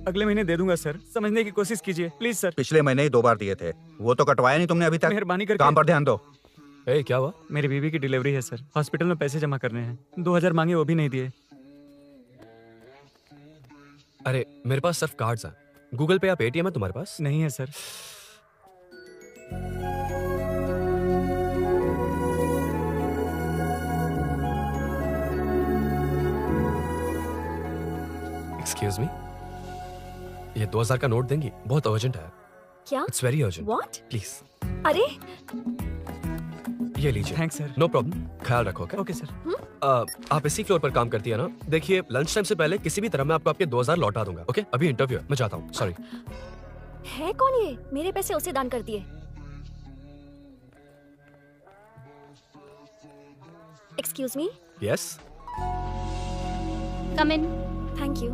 अगले महीने दे दूंगा सर, समझने की कोशिश कीजिए प्लीज सर। पिछले महीने ही 2 बार दिए थे, वो तो कटवाया नहीं तुमने अभी तक। मेहरबानी करके। काम पर ध्यान दो। ए, क्या हुआ? मेरी बीवी की डिलीवरी है सर, हॉस्पिटल में पैसे जमा करने हैं। 2000 मांगे वो भी नहीं दिए। अरे मेरे पास सिर्फ कार्ड्स हैं। गूगल पे या पेटीएम है तुम्हारे पास? नहीं है सर। एक्सक्यूज मी, ये 2000 का नोट देंगी? बहुत अर्जेंट है। क्या? It's very urgent. What? Please अरे ये लीजिए। Thanks sir. नो प्रॉब्लम, ख्याल रखो। Okay sir. आप इसी फ्लोर पर काम करती है ना? देखिए लंच टाइम से पहले किसी भी तरह मैं आपको आपके 2000 लौटा दूंगा। ओके अभी इंटरव्यू है, मैं जाता हूँ। सॉरी। है कौन ये? मेरे पैसे उसे दान कर दिए। Excuse me. Yes. Come in. Thank you.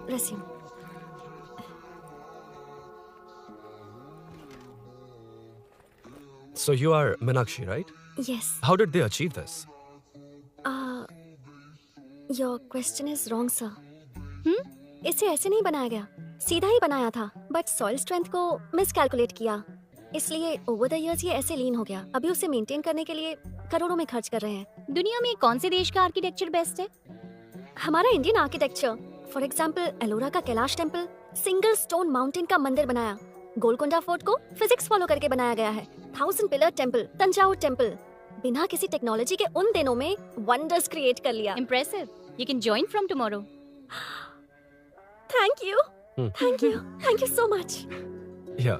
Resume. So you are Meenakshi, right? Yes. How did they achieve this? Your question is wrong, sir. इसे ऐसे नहीं बनाया गया, सीधा ही बनाया था, बट सॉइल स्ट्रेंथ को मिसकैलकुलेट किया, इसलिए ओवर द इयर्स ये ऐसे लीन हो गया। अभी उसे मेंटेन करने के लिए करोड़ों में खर्च कर रहे हैं। दुनिया में कौन से देश का आर्किटेक्चर बेस्ट है? हमारा Indian architecture. For example Ellora का Kailash temple, single stone mountain का मंदिर बनाया। गोलकोंडा फोर्ट को फिजिक्स फॉलो करके बनाया गया है। 1000 पिलर टेम्पल, तंजावुर टेम्पल, बिना किसी टेक्नोलॉजी के उन दिनों में वंडर्स क्रिएट कर लिया। Impressive. You can join from tomorrow. Thank you, thank you, thank you so much. Yeah.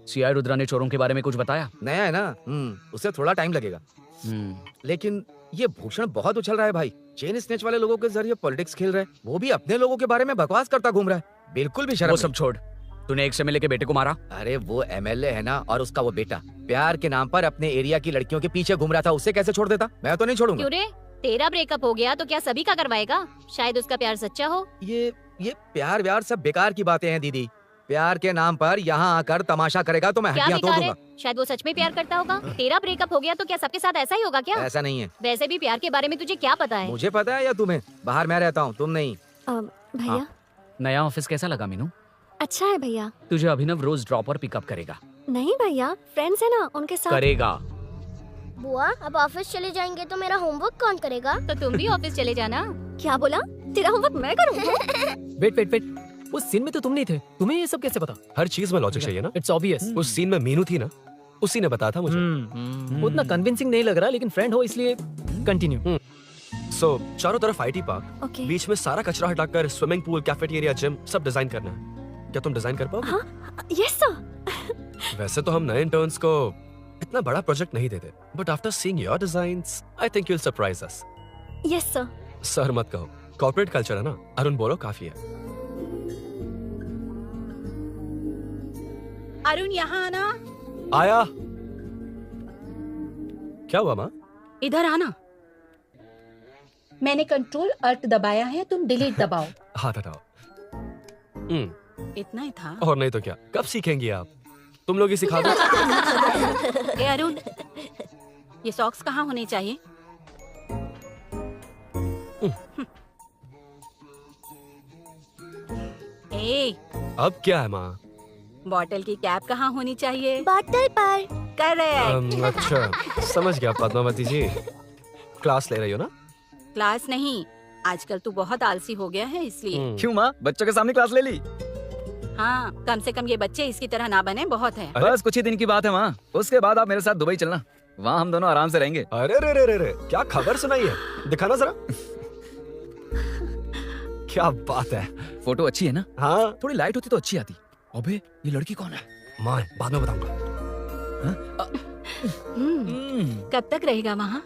CI Rudra ने चोरों के बारे में कुछ बताया? नया है ना, उसे थोड़ा टाइम लगेगा। लेकिन ये भूषण बहुत उछल रहा है भाई। चेन स्नेच वाले लोगों के जरिए पॉलिटिक्स खेल रहा है, वो भी अपने लोगों के बारे में बकवास करता घूम रहा है। बिल्कुल भी शर्म वो नहीं। सब छोड़, तूने एक एमएलए के बेटे को मारा? अरे वो एमएलए है ना, और उसका वो बेटा प्यार के नाम पर अपने एरिया की लड़कियों के पीछे घूम रहा था, उसे कैसे छोड़ देता? मैं तो नहीं छोड़ूंगा। क्यों रे? तेरा ब्रेकअप हो गया तो क्या सभी का करवाएगा? शायद उसका प्यार सच्चा हो। ये प्यार व्यार सब बेकार की बातें हैं दीदी। प्यार के नाम पर यहाँ आकर तमाशा करेगा तो मैं क्या हड्डियां तोड़ बेकार है? दूंगा। शायद वो सच में प्यार करता होगा। तेरा ब्रेकअप हो गया तो क्या सबके साथ ऐसा ही होगा क्या? ऐसा नहीं है। वैसे भी प्यार के बारे में तुझे क्या पता है? मुझे पता है या तुम्हें? बाहर मैं रहता हूँ, तुम नहीं। भैया नया ऑफिस कैसा लगा मीनू? अच्छा है भैया। तुझे अभिनव रोज ड्रॉप और पिकअप करेगा? नहीं भैया, फ्रेंड्स है ना, उनके साथ करेगा। बुआ अब ऑफिस चले जाएंगे तो मेरा होमवर्क कौन करेगा? तो तुम भी ऑफिस चले जाना। क्या बोला? तेरा होमवर्क मैं करूँगा? वेट वेट वेट, उस सीन में तो तुम नहीं थे, तुम्हें ये सब कैसे पता? हर चीज में लॉजिक चाहिए ना। It's obvious. उस सीन में मीनू थी ना, उसी ने बताया था मुझे। उतना कन्विंसिंग नहीं लग रहा, लेकिन फ्रेंड हो इसलिए कंटिन्यू। सो चारों तरफ आईटी पार्क, ओके। बीच में सारा कचरा हटाकर स्विमिंग पूल, कैफेटेरिया, जिम सब डिजाइन करना है। क्या तुम डिजाइन कर पाओगे? Yes sir. वैसे तो हम नए इंटर्न्स को इतना बड़ा प्रोजेक्ट नहीं देते, but after seeing your designs I think you will surprise us. Yes sir. Sir मत कहो, कॉर्पोरेट कल्चर है ना। अरुण बोलो, काफी है। अरुण यहाँ आना। आया। क्या हुआ माँ? इधर आना। मैंने कंट्रोल अल्ट दबाया है, तुम डिलीट दबाओ। हाथ हटाओ। इतना ही था। और नहीं तो क्या, कब सीखेंगी आप? तुम लोग ही सिखा दो। ए अरुण, ये सॉक्स कहाँ होने चाहिए? ए, अब क्या है माँ? बॉटल की कैप कहाँ होनी चाहिए? बॉटल पर। करेक्ट। अच्छा समझ गया पद्मावती जी। क्लास ले रही हो ना? क्लास नहीं, आजकल तू बहुत आलसी हो गया है इसलिए। क्यों माँ, बच्चों के सामने क्लास ले ली? हाँ, कम से कम ये बच्चे इसकी तरह ना बने, बहुत है। बस कुछ ही दिन की बात है माँ, उसके बाद आप मेरे साथ दुबई चलना, वहाँ हम दोनों आराम से रहेंगे। अरे रे रे रे रे, क्या खबर सुनाई है, दिखाना जरा। क्या बात है। फोटो अच्छी है ना? हाँ। थोड़ी लाइट होती तो अच्छी आती। अबे ये लड़की कौन है? माँ बाद में बताऊंगा। कब तक रहेगा वहाँ?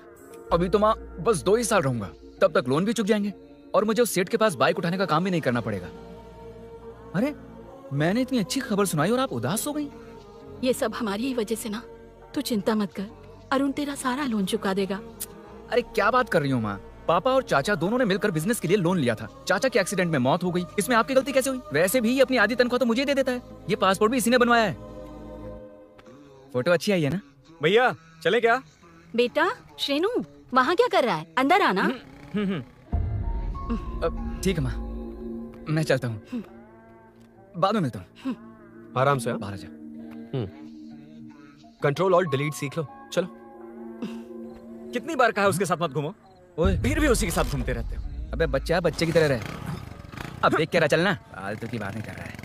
अभी तो माँ बस 2 ही साल रहूंगा, तब तक लोन भी चुक जाएंगे और मुझे उस सेठ के पास बाइक उठाने का काम भी नहीं करना पड़ेगा। अरे मैंने इतनी अच्छी खबर सुनाई और आप उदास हो गई। ये सब हमारी ही वजह से ना, तू चिंता मत कर, अरुण तेरा सारा लोन चुका देगा। अरे क्या बात कर रही हो माँ, पापा और चाचा दोनों ने मिलकर बिजनेस के लिए लोन लिया था। चाचा की एक्सीडेंट में मौत हो गई, इसमें आपकी गलती कैसे हुई? वैसे भी ये अपनी आधी तनख्वाह तो मुझे दे देता है। ये पासपोर्ट भी इसी ने बनवाया है। फोटो अच्छी आई है ना? भैया चले क्या? बेटा श्रेनु वहाँ क्या कर रहा है? अंदर आना। ठीक है माँ, मैं चलता हूँ, बाद में मिलता हूँ। आराम से। बाहर आ जा। कंट्रोल और डिलीट सीख लो। चलो। कितनी बार कहा है उसके साथ मत घूमो, ओए फिर भी उसी के साथ घूमते रहते हो। अबे बच्चा बच्चे की तरह रहे। अब देख के रहा चलना, फालतू की बात नहीं कर रहा है।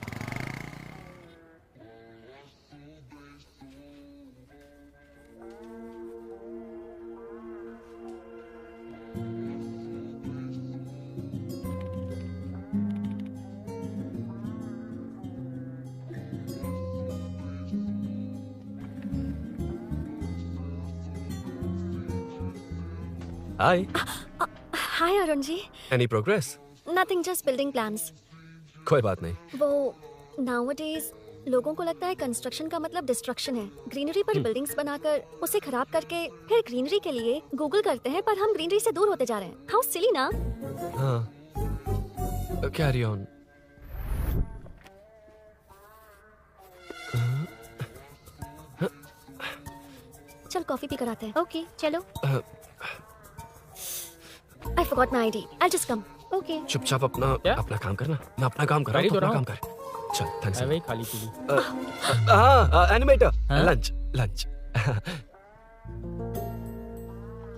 Hi. Hi Arun ji. Any progress? Nothing, just building plans. कोई बात नहीं। वो नाउअडेज लोगों को लगता है कंस्ट्रक्शन का मतलब डिस्ट्रक्शन है। ग्रीनरी पर बिल्डिंग्स बनाकर उसे खराब करके फिर ग्रीनरी के लिए गूगल करते हैं, पर हम ग्रीनरी से दूर होते जा रहे हैं। हाउ सिली ना? हाँ। Carry on. चल कॉफी पी कर आते हैं। ओके चलो। I forgot my ID. I'll just come. Okay. चुपचाप अपना क्या? अपना काम करना। मैं अपना काम कर रहा हूँ, कर ही तो अपना रहा काम कर। चल, थैंक्स। मैं वही खाली पीली। हाँ, एनिमेटर। हाँ? Lunch lunch.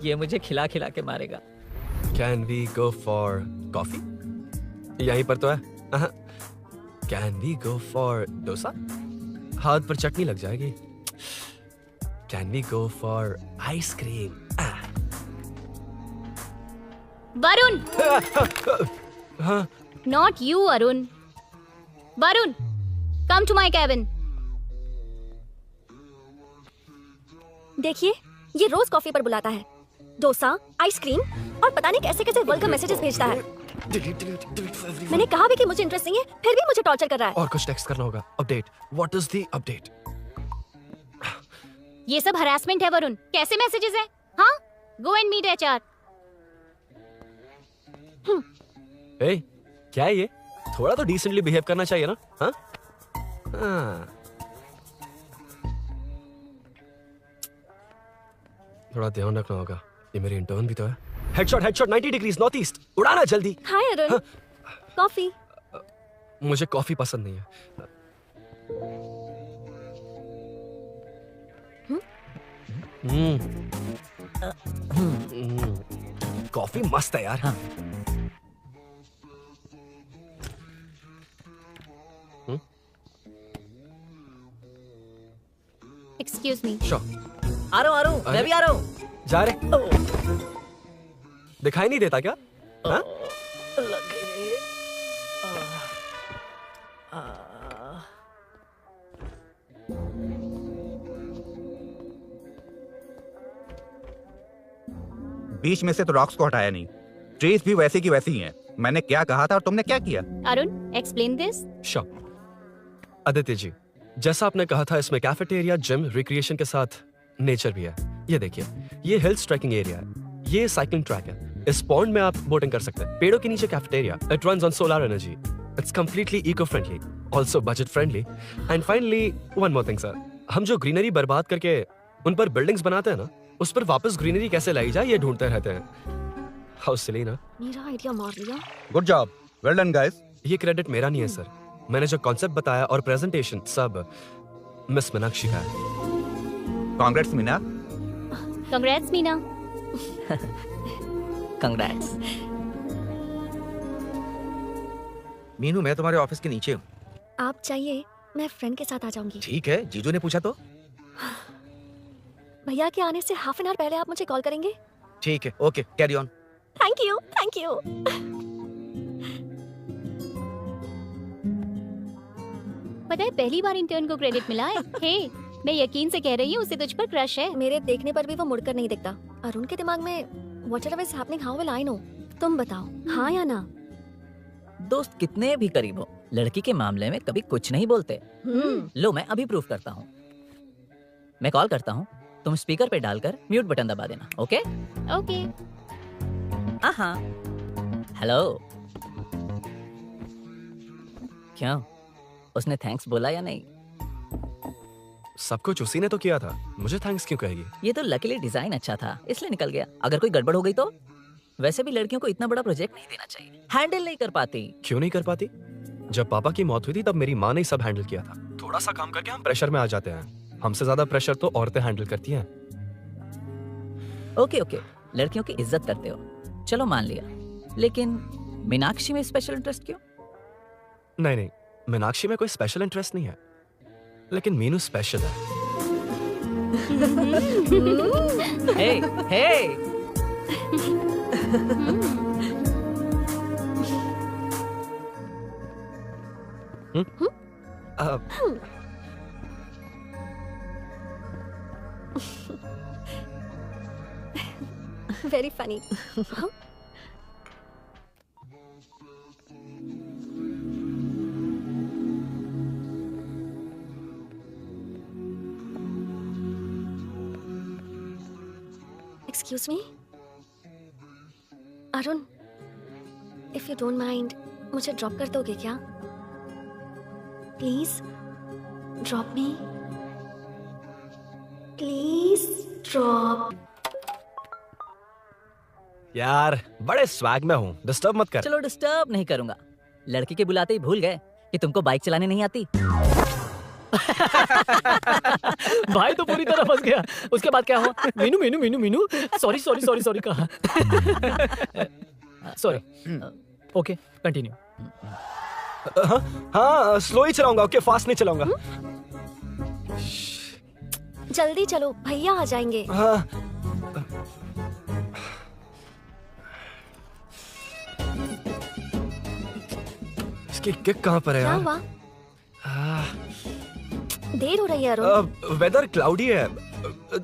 ये मुझे खिला खिला के मारेगा। Can we go for coffee? यहीं पर तो है। Can we go for dosa? हाथ पर चटनी लग जाएगी। Can we go for ice cream? Varun, हाँ। Not you Arun. Varun, come to my cabin. देखिए, ये रोज कॉफी पर बुलाता है, डोसा, आइसक्रीम और पता नहीं कैसे कैसे वेलकम मैसेजेस भेजता है। डिलीट। मैंने कहा भी कि मुझे इंटरेस्ट नहीं है, फिर भी मुझे टॉर्चर कर रहा है। और कुछ टेक्स्ट करना होगा। Update. What is the update? ये सब हरासमेंट है वरुण। कैसे मैसेजेस है? हाँ, गो एंड मीट एचआर। ए, क्या है ये? थोड़ा तो डिसेंटली बिहेव करना चाहिए ना? हाँ? थोड़ा ध्यान रखना होगा। ये मेरी इंटर्न भी तो है। Headshot 90 degrees north east. उड़ाना जल्दी। हाय अरुण, कॉफी। मुझे कॉफी पसंद नहीं है। कॉफी मस्त है यार। हाँ। Excuse me. श्योर। आ रहा हूँ, मैं भी आ रहा हूँ। जा रहे? दिखाई नहीं देता क्या? हाँ? लग गई। बीच में से तो रॉक्स को हटाया नहीं, ट्रीज भी वैसी की वैसी ही हैं। मैंने क्या कहा था और तुमने क्या किया? Arun, explain this. Sure. Aditya ji, जैसा आपने कहा था, इसमें कैफेटेरिया, जिम, रिक्रिएशन के साथ नेचर भी है। ये देखिए, ये हिल्स ट्रैकिंग एरिया है, ये साइकिलिंग ट्रैक है। इस पॉन्ड में आप बोटिंग कर सकते हैं। पेड़ों के नीचे cafeteria. It runs on solar energy. It's completely eco friendly, also budget friendly. And finally one more thing sir, हम जो ग्रीनरी बर्बाद करके उन पर बिल्डिंग्स बनाते हैं ना, उस पर वापस ग्रीनरी कैसे लाई जाए ये ढूंढते रहते हैं। हाउ सिली ना? मेरा आइडिया मार लिया। Good job, well done guys. ये क्रेडिट मेरा नहीं है सर। मैंने जो कॉन्सेप्ट बताया और प्रेजेंटेशन सब मिस मीनाक्षी का है। Congrats Meena. Congrats Meena. Congrats. Meenu, मैं तुम्हारे ऑफिस के नीचे हूँ। आप चाहिए मैं फ्रेंड के साथ आ जाऊंगी। ठीक है, जीजू ने पूछा तो। भैया के आने से हाफ एन आवर पहले आप मुझे कॉल करेंगे? ठीक है, okay, carry on. Thank you, thank you. पता है, पहली बार इंटर्न को क्रेडिट मिला है। हे, मैं यकीन से कह रही हूँ, उसे तुझ पर क्रश है। मेरे देखने पर भी वो मुड़कर नहीं दिखता। अरुण के दिमाग में whatever is happening, how will I know? तुम बताओ, हाँ या ना? दोस्त कितने भी करीब हो, लड़की के मामले में कभी कुछ नहीं बोलते। लो, मैं अभी प्रूफ करता हूँ। मैं कॉल करता हूँ, तुम स्पीकर पे डालकर म्यूट बटन दबा देना। ओके? ओके। हाँ। हेलो। क्यों? उसने थैंक्स बोला या नहीं? सब कुछ उसी ने तो किया था, मुझे थैंक्स क्यों कहेगी? ये तो लकीली डिजाइन अच्छा था इसलिए निकल गया। अगर कोई गड़बड़ हो गई तो? वैसे भी लड़कियों को इतना बड़ा प्रोजेक्ट नहीं देना चाहिए, हैंडल नहीं कर पाती। क्यों नहीं कर पाती? जब पापा की मौत हुई थी तब मेरी माँ ने सब हैंडल किया था। थोड़ा सा काम करके हम प्रेशर में आ जाते हैं। हमसे ज्यादा प्रेशर तो औरतें हैंडल करती हैं। ओके ओके, लड़कियों की इज्जत करते हो, चलो मान लिया। लेकिन मीनाक्षी में स्पेशल इंटरेस्ट क्यों? नहीं नहीं, मीनाक्षी में कोई स्पेशल इंटरेस्ट नहीं है, लेकिन मीनू स्पेशल है। Hey hey very funny. Excuse me Arun, if you don't mind मुझे ड्रॉप कर दोगे क्या? Please drop me, please drop. यार बड़े स्वैग में हूँ, डिस्टर्ब मत कर। चलो डिस्टर्ब नहीं करूंगा। लड़की के बुलाते ही भूल गए कि तुमको बाइक चलाने नहीं आती। भाई तो पूरी तरह फंस गया। उसके बाद क्या हुआ? Meenu Meenu Meenu Meenu sorry sorry sorry sorry कहा। सॉरी। Okay continue. हाँ स्लो ही चलाऊंगा, ओके फास्ट नहीं चलाऊंगा। जल्दी चलो, भैया आ जाएंगे। हाँ। इसकी किक कहाँ पर है क्या यार? हुआ? देर हो रही है अरुण। वेदर क्लाउडी है,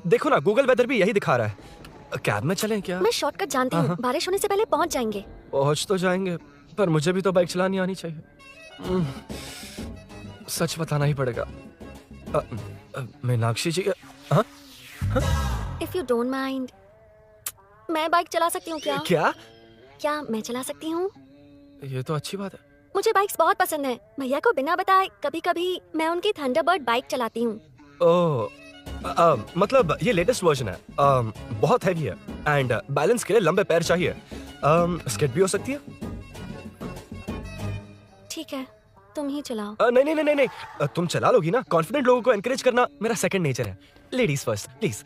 देखो ना गूगल वेदर भी यही दिखा रहा है। कैब में चलें क्या? मैं शॉर्टकट जानती हूँ, बारिश होने से पहले पहुँच जाएंगे। पहुंच तो जाएंगे, पर मुझे भी तो बाइक चलानी आनी चाहिए। सच बताना ही पड़ेगा। मीनाक्षी जी, हाँ? इफ यू डोंट माइंड मैं बाइक चला सकती हूँ क्या? क्या? क्या मैं चला सकती हूँ? ये तो अच्छी बात है। मुझे बाइक्स बहुत पसंद है। भैया को बिना बताए कभी कभी मैं उनकी थंडरबर्ड बाइक चलाती हूँ। ओह, मतलब ये लेटेस्ट वर्जन है। बहुत हैवी है एंड बैलेंस के लिए लंबे पैर चाहिए। स्किड भी हो सकती है। ठीक है, तुम ही चलाओ। नहीं नहीं नहीं नहीं, तुम चला लोगी ना। कॉन्फिडेंट लोगों को एनकरेज करना मेरा सेकंड नेचर है। Ladies first please.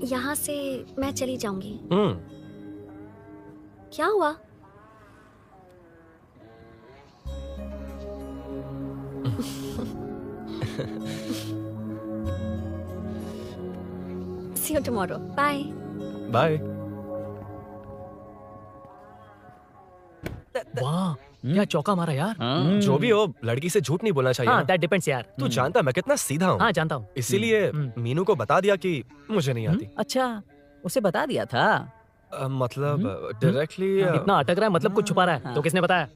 यहाँ से मैं चली जाऊंगी। क्या हुआ? See you tomorrow. Bye. Bye. वाह क्या चौका मारा यार। जो भी हो, लड़की से झूठ नहीं बोलना चाहिए हाँ ना। दैट डिपेंड्स यार। तू जानता मैं कितना सीधा हूँ। हाँ जानता हूँ। इसीलिए मीनू को बता दिया कि मुझे नहीं आती। अच्छा, उसे बता दिया था। मतलब डायरेक्टली इतना अटक रहा है, मतलब कुछ छुपा रहा है। तो किसने बताया?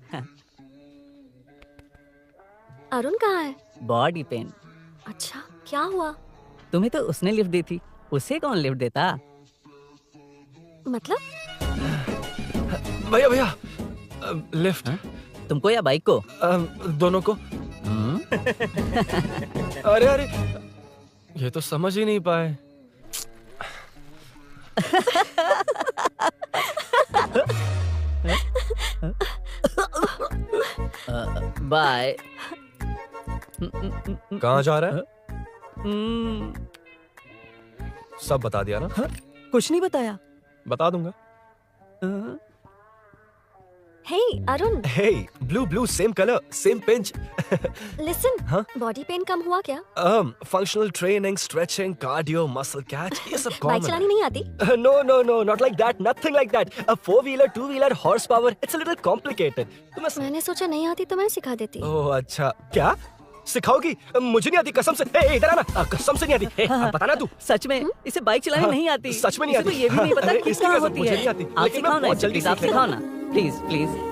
अरुण कहाँ है? Body pain. अच्छा, क्या हुआ? तुम्हें तो उसने लिफ्ट दी थी, उसे कौन लिफ्ट देता? मतलब? भैया भैया लिफ्ट। तुमको या बाइक को? दोनों को। अरे अरे ये तो समझ ही नहीं पाए। बाय। कहाँ जा रहा है? सब बता दिया ना? कुछ नहीं बताया। बता दूंगा। Hey, Arun. Hey, blue, same color, same pinch. Listen. हाँ? बॉडी पेन कम हुआ क्या? Functional training, stretching, cardio, muscle catch, ये सब common बाइक चलानी नहीं आती? No, not like that, nothing like that. A 4-wheeler, 2-wheeler, horsepower, it's a little complicated. मैंने सोचा नहीं आती तो मैं सिखा देती। ओह अच्छा, क्या? सिखाओगी? मुझे नहीं आती कसम से। ए, इधर आना, कसम से नहीं आती। ए, बताना तू। सच में इसे बाइक चलानी नहीं आती। सच में नहीं इसे आती। तो ये भी नहीं पता कि इसकी कहाँ कसम होती मुझे है। नहीं आती, आप लेकिन मैं सिखाओ ना बहुत इसे, जल्दी प्लीज आप सीख सिखाओ लूंगा। ना, please please.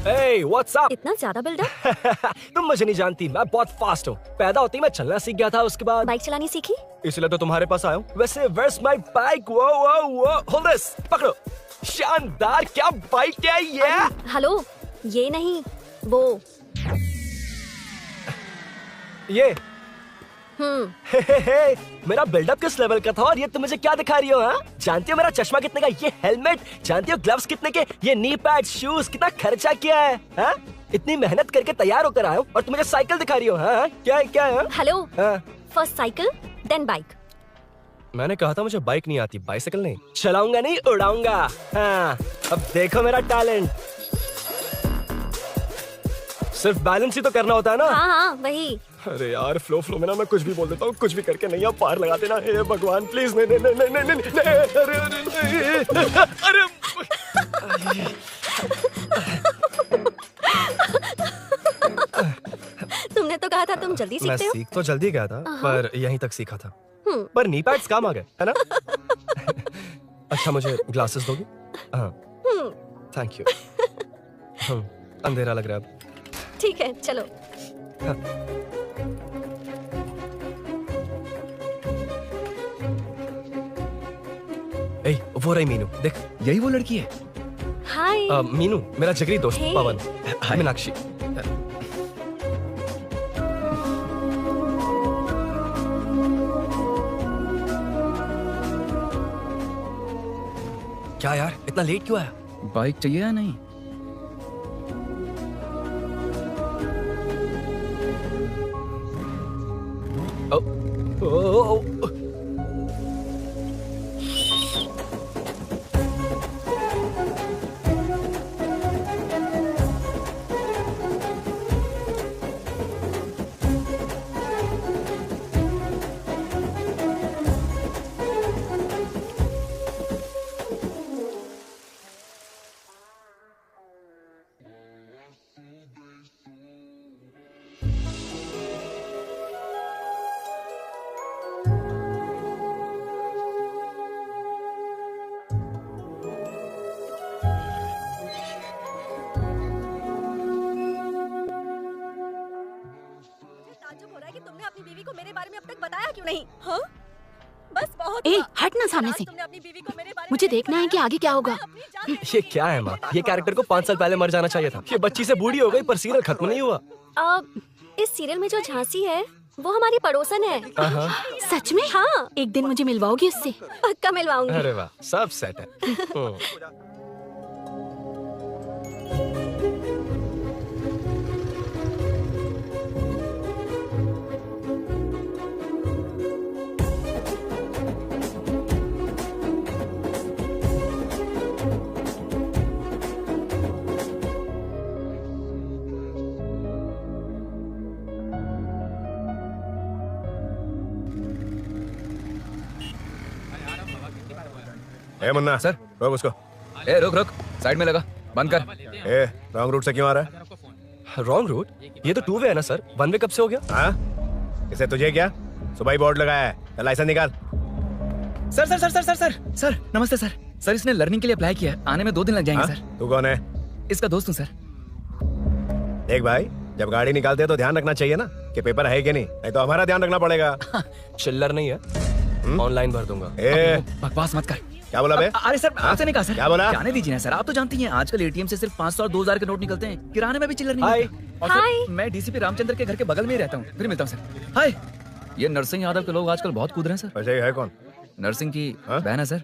Hey, what's up? इतना ज्यादा बिल्डअप। तुम मुझे नहीं जानती, मैं बहुत फास्ट हूँ। पैदा होते ही मैं चलना सीख गया था, उसके बाद बाइक चलानी सीखी? इसलिए तो तुम्हारे पास आया हूँ। वैसे where's my bike? वो hold this, पकड़ो। शानदार, क्या बाइक है ये? हेलो, ये नहीं, वो। ये हे, मेरा बिल्डअप किस लेवल का था और ये तुम मुझे क्या दिखा रही हो? हाँ, जानती हो मेरा चश्मा कितने का, ये हेलमेट, जानती हो ग्लव्स कितने के, ये नी पैड, शूज, कितना खर्चा किया है? हाँ? इतनी मेहनत करके तैयार होकर आया हूँ और तुम मुझे साइकिल दिखा रही हो? हाँ? क्या है क्या है? हेलो, हाँ? First cycle then bike. मैंने कहा था मुझे बाइक नहीं आती, बाइसाइकिल नहीं। चलाऊंगा नहीं, उड़ाऊंगा। हाँ, अब देखो मेरा टैलेंट। सिर्फ बैलेंस ही तो करना होता है ना? हाँ वही। अरे यार, फ्लो में ना मैं कुछ भी बोल देता हूँ, कुछ भी करके नहीं, आप पार लगा देना। हे भगवान प्लीज, नहीं नहीं नहीं नहीं नहीं नहीं, अरे तुमने तो कहा था तुम जल्दी मैं सीखते हो। सीख तो जल्दी गया था, पर यहीं तक सीखा था। पर नी पैड्स काम आ गए, है ना? अच्छा, मुझे ग्लासेस दोगी? हाँ, थैंक यू। अंधेरा लग रहा है अब। ठीक है, चलो। ए, वो रही मीनू, देख। यही वो लड़की है? हाय। मीनू, मेरा जिगरी दोस्त Hey. पवन। मीनाक्षी। क्या यार, इतना लेट क्यों आया? बाइक चाहिए या नहीं? ओ, ताज्जुब हो रहा है कि तुमने अपनी बीवी को मेरे बारे में अब तक बताया क्यों नहीं? हाँ? बस बहुत ए, हुआ। हट ना सामने से। तुमने अपनी बीवी को मेरे बारे में मुझे नहीं देखना है कि बताया। आगे क्या होगा। मैं अपनी जान दे ये क्या है माँ? ये कैरेक्टर को 5 साल पहले मर जाना चाहिए था। ये बच्ची से बूढ़ी हो गई पर सीरियल खत्म नहीं हुआ। इस सीरियल में जो झांसी है वो हमारी पड़ोसन है। सच में? हाँ, एक दिन मुझे मिलवाओगी उससे? पक्का मिलवाऊंगी। अरे वाह, सब सेट है। ए मुन्ना सर। रोक उसको। ए रुक, साइड में लगा, बंद कर। ए, रॉन्ग रूट से क्यों आ रहा है? Wrong route? ये तो 2 वे है ना सर, 1 वे कब से हो गया? हाँ? इसे तुझे क्या? सुबह ही बोर्ड लगाया है, लाइसेंस निकाल। सर नमस्ते सर। सर इसने लर्निंग के लिए अप्लाई किया है, आने में 2 दिन लग जाएंगे हाँ? सर। तू कौन है? इसका दोस्त हूँ सर। देख भाई, जब गाड़ी निकालते हैं तो ध्यान रखना चाहिए ना कि पेपर है कि नहीं तो हमारा ध्यान रखना पड़ेगा। चिल्लर नहीं है, ऑनलाइन भर दूंगा। ए, बकवास मत कर। क्या बोला बे? अरे सर, आपसे नहीं कहा सर। क्या बोला? जाने दीजिए ना सर, आप तो जानती हैं आजकल एटीएम से सिर्फ 500 और 2000 के नोट निकलते हैं, किराने में भी चिल्लर नहीं हाय। मिलता। और सर, मैं डीसीपी रामचंद्र के घर के बगल में ही रहता हूँ, फिर मिलता हूँ सर। हाय। ये नरसिंह यादव के लोग आजकल बहुत कूद रहे हैं सर। वैसे ही है कौन? नरसिंह की हाँ? बहन है सर।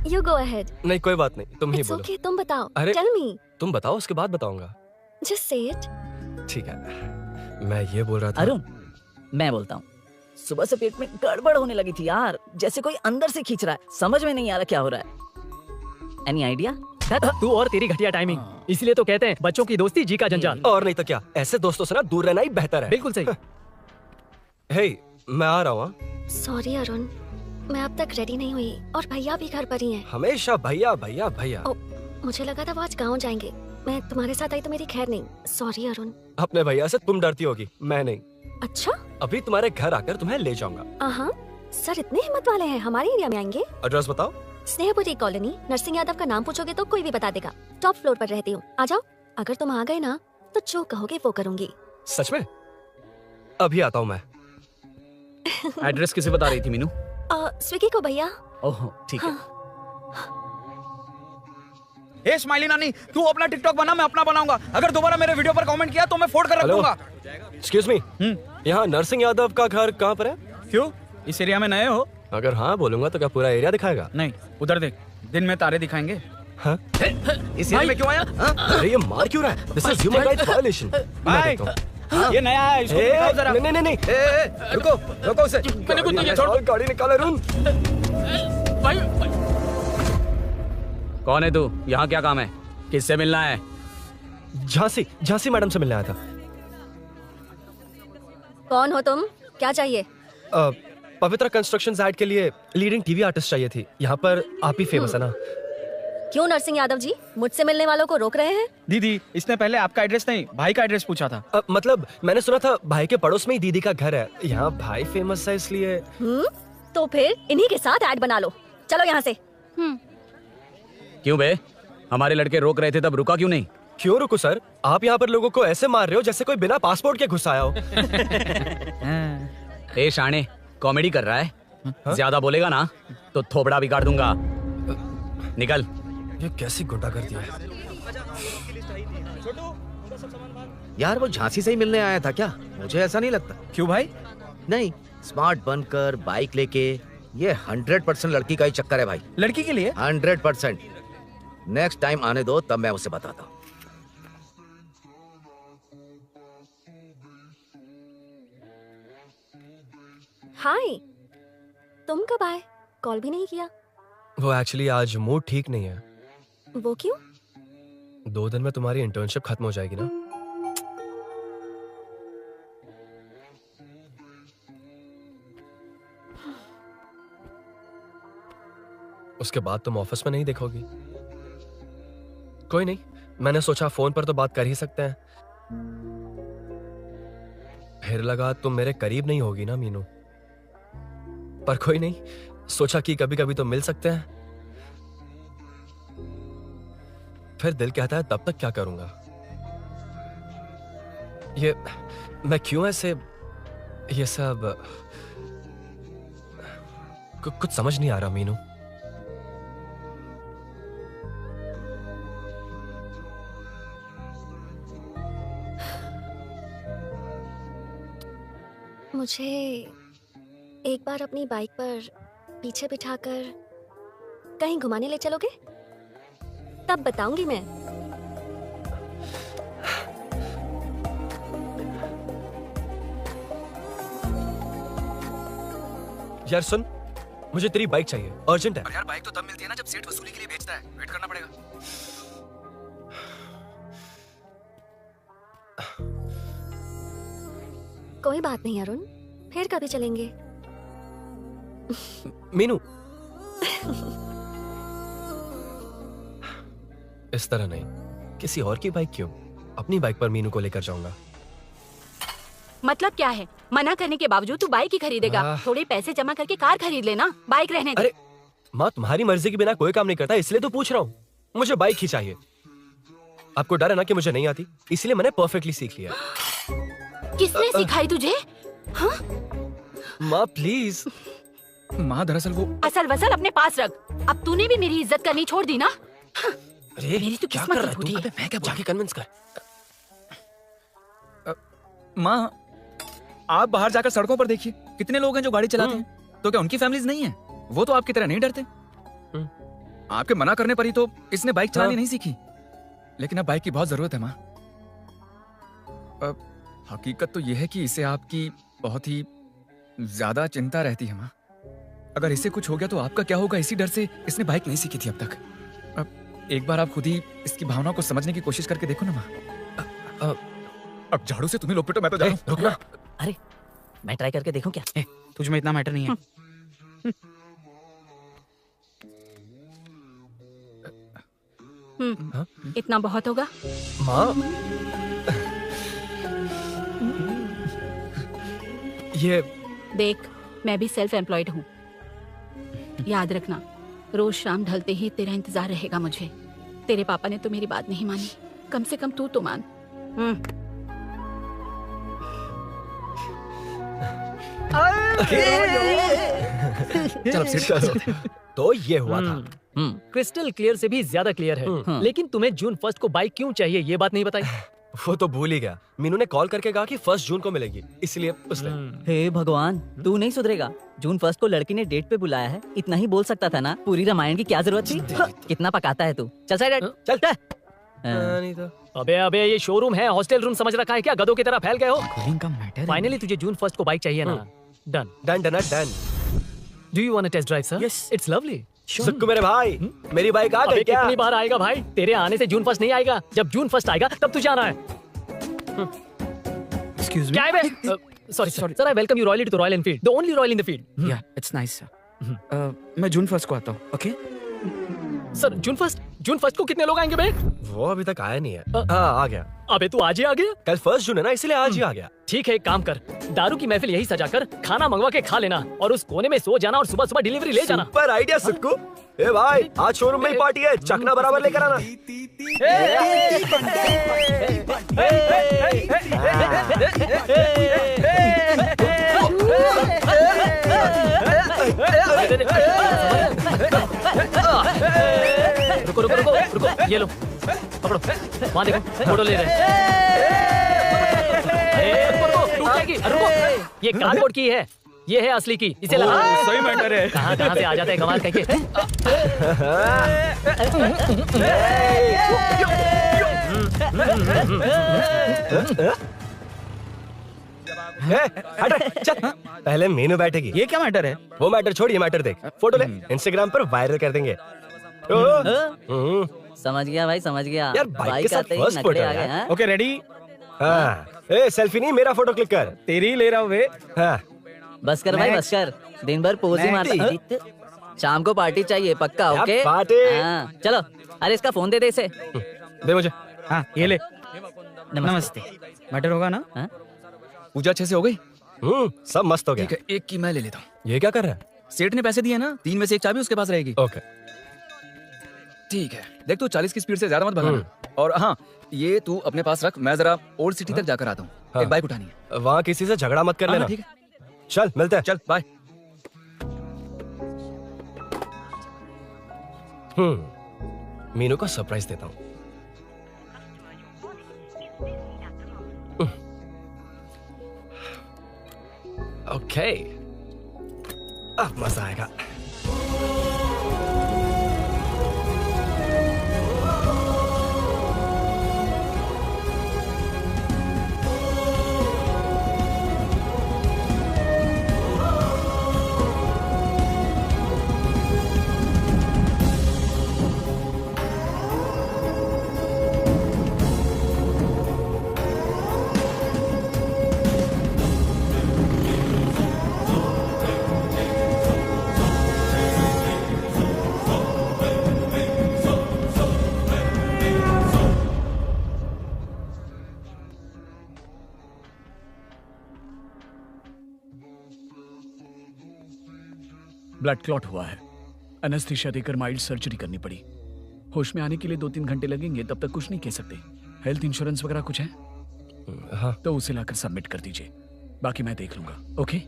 You go ahead. नहीं, कोई बात नहीं, तुम ही It's बोलो। okay, तुम बताओ। अरे- Tell me. तुम बताओ, उसके बाद बताऊंगा। Just say it. ठीक है, मैं ये बोल रहा था। अरुण, मैं बोलता हूँ। सुबह से पेट में गड़बड़ होने लगी थी यार, जैसे कोई अंदर से खींच रहा है, समझ में नहीं आ रहा क्या हो रहा है। Any idea? तू और तेरी घटिया टाइमिंग। इसलिए तो कहते हैं बच्चों की दोस्ती जी का जंजाल। और नहीं तो क्या, ऐसे दोस्तों से ना दूर रहना ही बेहतर है। बिल्कुल सही। हे, मैं आ रहा हूँ। सॉरी अरुण, मैं अब तक रेडी नहीं हुई और भैया भी घर पर ही हैं। हमेशा भैया भैया भैया। मुझे लगा था वो आज गाँव जाएंगे। मैं तुम्हारे साथ आई तो मेरी खैर नहीं। सॉरी अरुण। अपने भैया से तुम डरती होगी, मैं नहीं। अच्छा, अभी तुम्हारे घर आकर तुम्हें ले जाऊंगा। हाँ सर, इतने हिम्मत वाले हैं, हमारे एरिया में आएंगे। एड्रेस बताओ। स्नेहपुरी कॉलोनी, नरसिंह यादव का नाम पूछोगे तो कोई भी बता देगा। टॉप फ्लोर पर रहती हूँ, आ जाओ। अगर तुम आ गए ना तो जो कहोगे वो करूंगी। सच में? अभी आता हूँ मैं। एड्रेस किसे बता रही थी मीनू? स्विगी को भैया। ओह ठीक है। ए स्माइली नानी, तू अपना टिकटॉक बना, मैं अपना बनाऊंगा। अगर दोबारा मेरे वीडियो पर कमेंट किया तो मैं फोड़ कर रख दूंगा। एक्सक्यूज मी, यहाँ नरसिंह यादव का घर कहाँ पर है? क्यों, इस एरिया में नए हो? अगर हाँ बोलूंगा तो क्या पूरा एरिया दिखाएगा? नहीं, उधर देख, दिन में तारे दिखाएंगे। हाँ? इस एरिया में क्यों आया? अरे ये मार क्यों रहा है? This is human rights violation. भाई, ये नया है, इसको दिखाओ जरा। नहीं नहीं, रुको रुको उसे। मैंने कुछ नहीं किया, छोड़। गाड़ी निकाल अरुण। कौन है तू? यहाँ क्या काम है? किससे मिलना है? झांसी, झांसी मैडम से मिलने आया था। कौन हो तुम? क्या चाहिए? पवित्रा कंस्ट्रक्शंस ऐड के लिए लीडिंग टीवी आर्टिस्ट चाहिए थी। यहाँ पर आप ही फेमस है ना। क्यों नरसिंह यादव जी मुझसे मिलने वालों को रोक रहे हैं? दीदी, इसने पहले आपका एड्रेस नहीं, भाई का एड्रेस पूछा था। मतलब मैंने सुना था भाई के पड़ोस में ही दीदी का घर है। यहाँ भाई फेमस है इसलिए। तो फिर इन्हीं के साथ ऐड बना लो। चलो यहाँ से। क्यों बे? हमारे लड़के रोक रहे थे तब रुका क्यों नहीं? क्यों रुको सर? आप यहाँ पर लोगों को ऐसे मार रहे हो जैसे कोई बिना पासपोर्ट के घुस आया हो। ए शाणे, कॉमेडी कर रहा है? ज्यादा बोलेगा ना तो थोपड़ा बिगाड़ दूंगा। निकल। ये कैसी गुंडागर्दी है? यार वो झांसी से ही मिलने आया था क्या? मुझे ऐसा नहीं लगता। क्यों भाई? नहीं, स्मार्ट बनकर बाइक लेके, ये 100% लड़की का ही चक्कर है भाई। लड़की के लिए? 100%। नेक्स्ट टाइम आने दो, तब मैं उसे बताता हूँ। हाय, तुम कब आए? कॉल भी नहीं किया। वो एक्चुअली आज मूड ठीक नहीं है। वो क्यों? 2 दिन में तुम्हारी इंटर्नशिप खत्म हो जाएगी ना। उसके बाद तुम ऑफिस में नहीं देखोगी। कोई नहीं, मैंने सोचा फोन पर तो बात कर ही सकते हैं। फिर लगा तुम मेरे करीब नहीं होगी ना मीनू। पर कोई नहीं, सोचा कि कभी कभी तो मिल सकते हैं। फिर दिल कहता है तब तक क्या करूंगा। ये मैं क्यों ऐसे, ये सब कुछ समझ नहीं आ रहा मीनू। मुझे एक बार अपनी बाइक पर पीछे बिठाकर कहीं घुमाने ले चलोगे? तब बताऊंगी मैं। यार सुन, मुझे तेरी बाइक चाहिए, अर्जेंट है। यार बाइक तो तब मिलती है ना जब सेठ वसूली के लिए भेजता है। वेट करना पड़ेगा। कोई बात नहीं अरुण, फिर कभी चलेंगे। मीनू, इस तरह नहीं, किसी और की बाइक क्यों? अपनी बाइक पर मीनू को लेकर जाऊंगा। मतलब क्या है? मना करने के बावजूद तू बाइक ही खरीदेगा? थोड़े पैसे जमा करके कार खरीद लेना, बाइक रहने दे। अरे माँ, तुम्हारी मर्जी के बिना कोई काम नहीं करता, इसलिए तो पूछ रहा हूँ। मुझे बाइक ही चाहिए। आपको डर है ना कि मुझे नहीं आती, इसलिए मैंने परफेक्टली सीख लिया। किसने सिखाई तुझे? हाँ? माँ प्लीज। माँ दरअसल वो असल वसल अपने पास रख। अब तूने भी मेरी इज्जत करनी छोड़ दी ना। अरे मेरी तो क्या किस्मत कर ही रहा है बुरी तू? है। मैं क्या जाके कन्विंस कर। माँ, आप बाहर जाकर सड़कों पर देखिए, कितने लोग हैं जो गाड़ी चलाते हैं। तो क्या उनकी फैमिलीज नहीं है? वो तो आपकी तरह नहीं डरते। आपके मना करने पर ही तो इसने बाइक चलानी नहीं सीखी। लेकिन अब बाइक की बहुत जरूरत है माँ। हकीकत तो यह है कि इसे आपकी बहुत ही ज्यादा चिंता रहती है माँ। अगर इसे कुछ हो गया तो आपका क्या होगा, इसी डर से इसने बाइक नहीं सीखी थी अब तक। एक बार आप खुद ही इसकी भावना को समझने की कोशिश करके देखो ना माँ। अब झाड़ू से तुम्हें लोग पिटो, मैं तो जा रहा हूं। रुकना। अरे मैं ट्राई करके देखूं क्या? तुझ में इतना मैटर नहीं है। इतना बहुत होगा। माँ ये देख, मैं भी सेल्फ एम्प्लॉयड हूँ। याद रखना, रोज शाम ढलते ही तेरा इंतजार रहेगा मुझे। तेरे पापा ने तो मेरी बात नहीं मानी, कम से कम तू तो मान। चलो चलो। तो ये हुआ था। क्रिस्टल क्लियर से भी ज्यादा क्लियर है। लेकिन तुम्हें जून 1 को बाइक क्यों चाहिए, ये बात नहीं बताई। वो तो भूल ही गया। मीनू ने कॉल करके कहा कि 1 जून को मिलेगी, इसलिए उसने। हे भगवान, तू नहीं सुधरेगा। जून 1 को लड़की ने डेट पे बुलाया है, इतना ही बोल सकता था ना। पूरी रामायण की क्या जरूरत थी? कितना पकाता है तू। चल साइड हट, चल। नहीं तो। अबे ये शोरूम है, हॉस्टल रूम समझ रखा है क्या? गधों की तरह फैल गए हो। कूलिंग का मैटर। फाइनली तुझे जून 1 को बाइक चाहिए ना? Done done done done. Do you want to test drive sir? Yes. It's lovely. Sukku मेरे भाई, मेरी बाइक आ गई क्या? कितनी बार आएगा भाई? तेरे आने से जून 1 नहीं आएगा। जब जून 1 आएगा तब तुझे आना है। एक्सक्यूज क्या है बे? Sorry sir, I welcome you royally to Royal Enfield, the only royal in the field. या इट्स नाइस सर। मैं जून 1 को आता हूँ। ओके सर, जून 1 को कितने लोग आएंगे बे? वो अभी तक आया नहीं है। हाँ आ गया। अबे तू आज ही आ गया? कल 1 जून है ना, इसलिए आज ही आ गया। ठीक है, एक काम कर, दारू की महफिल यही सजाकर खाना मंगवा के खा लेना और उस कोने में सो जाना और सुबह सुबह डिलीवरी ले जाना। Super idea Sukhu. ए भाई, आज शोरूम में ही पार्टी है, चखना बराबर लेकर आना। रुको रुको रुको रुको, ये लो पकड़ो, वहाँ देखो फोटो ले रहे हैं। रुको, टूट जाएगी। रुको, ये कार्डबोर्ड की है, ये है असली की, इसे लगा। सही मैटर है। कहाँ से आ जाता है कमाल करके। चल, पहले मीनू बैठेगी। ये क्या मैटर है? वो मैटर छोड़, ये मैटर देख। फोटो ले, इंस्टाग्राम पर वायरल कर देंगे। समझ गया भाई, समझ गया। यार बाइक के साथ आते ही फर्स्ट नखरे फोटो आ गए, है। हाँ? Okay ready. हाँ, ए सेल्फी नहीं, मेरा फोटो क्लिक कर। तेरी ही ले रहा हूँ वे। हाँ, बस कर भाई, बस कर। दिन भर पोज ही मारता। शाम को पार्टी चाहिए पक्का? क्या ओके पार्टी? हाँ, चलो। अरे इसका फोन दे दे इसे। दे मुझे। हाँ ये ले। नमस्ते। मैटर होगा ना? हाँ? पूजा अच्छे से हो गई? सब मस्त हो गया। ठीक है, एक की मैं ले लेता हूँ। ये क्या कर रहा है? सेठ ने पैसे दिए ना, 3 में से 1 चाबी उसके पास रहेगी। ओके ठीक है, देख तू 40 की स्पीड से ज्यादा मत भगाना। और हाँ, ये तू अपने पास रख, मैं जरा ओल्ड सिटी तक जाकर आता हूँ। एक बाइक उठानी है। वहाँ किसी से झगड़ा मत कर लेना। ठीक है, चल मिलते हैं। चल बाय। मीनू को सरप्राइज देता हूँ। ओके, अब मजा आएगा। ब्लड क्लॉट हुआ है, एनेस्थीसिया देकर माइल्ड सर्जरी करनी पड़ी। होश में आने के लिए 2-3 घंटे लगेंगे, तब तक कुछ नहीं कह सकते। हेल्थ इंश्योरेंस वगैरह कुछ है? हाँ। तो उसे लाकर सबमिट कर दीजिए, बाकी मैं देख लूंगा। ओके?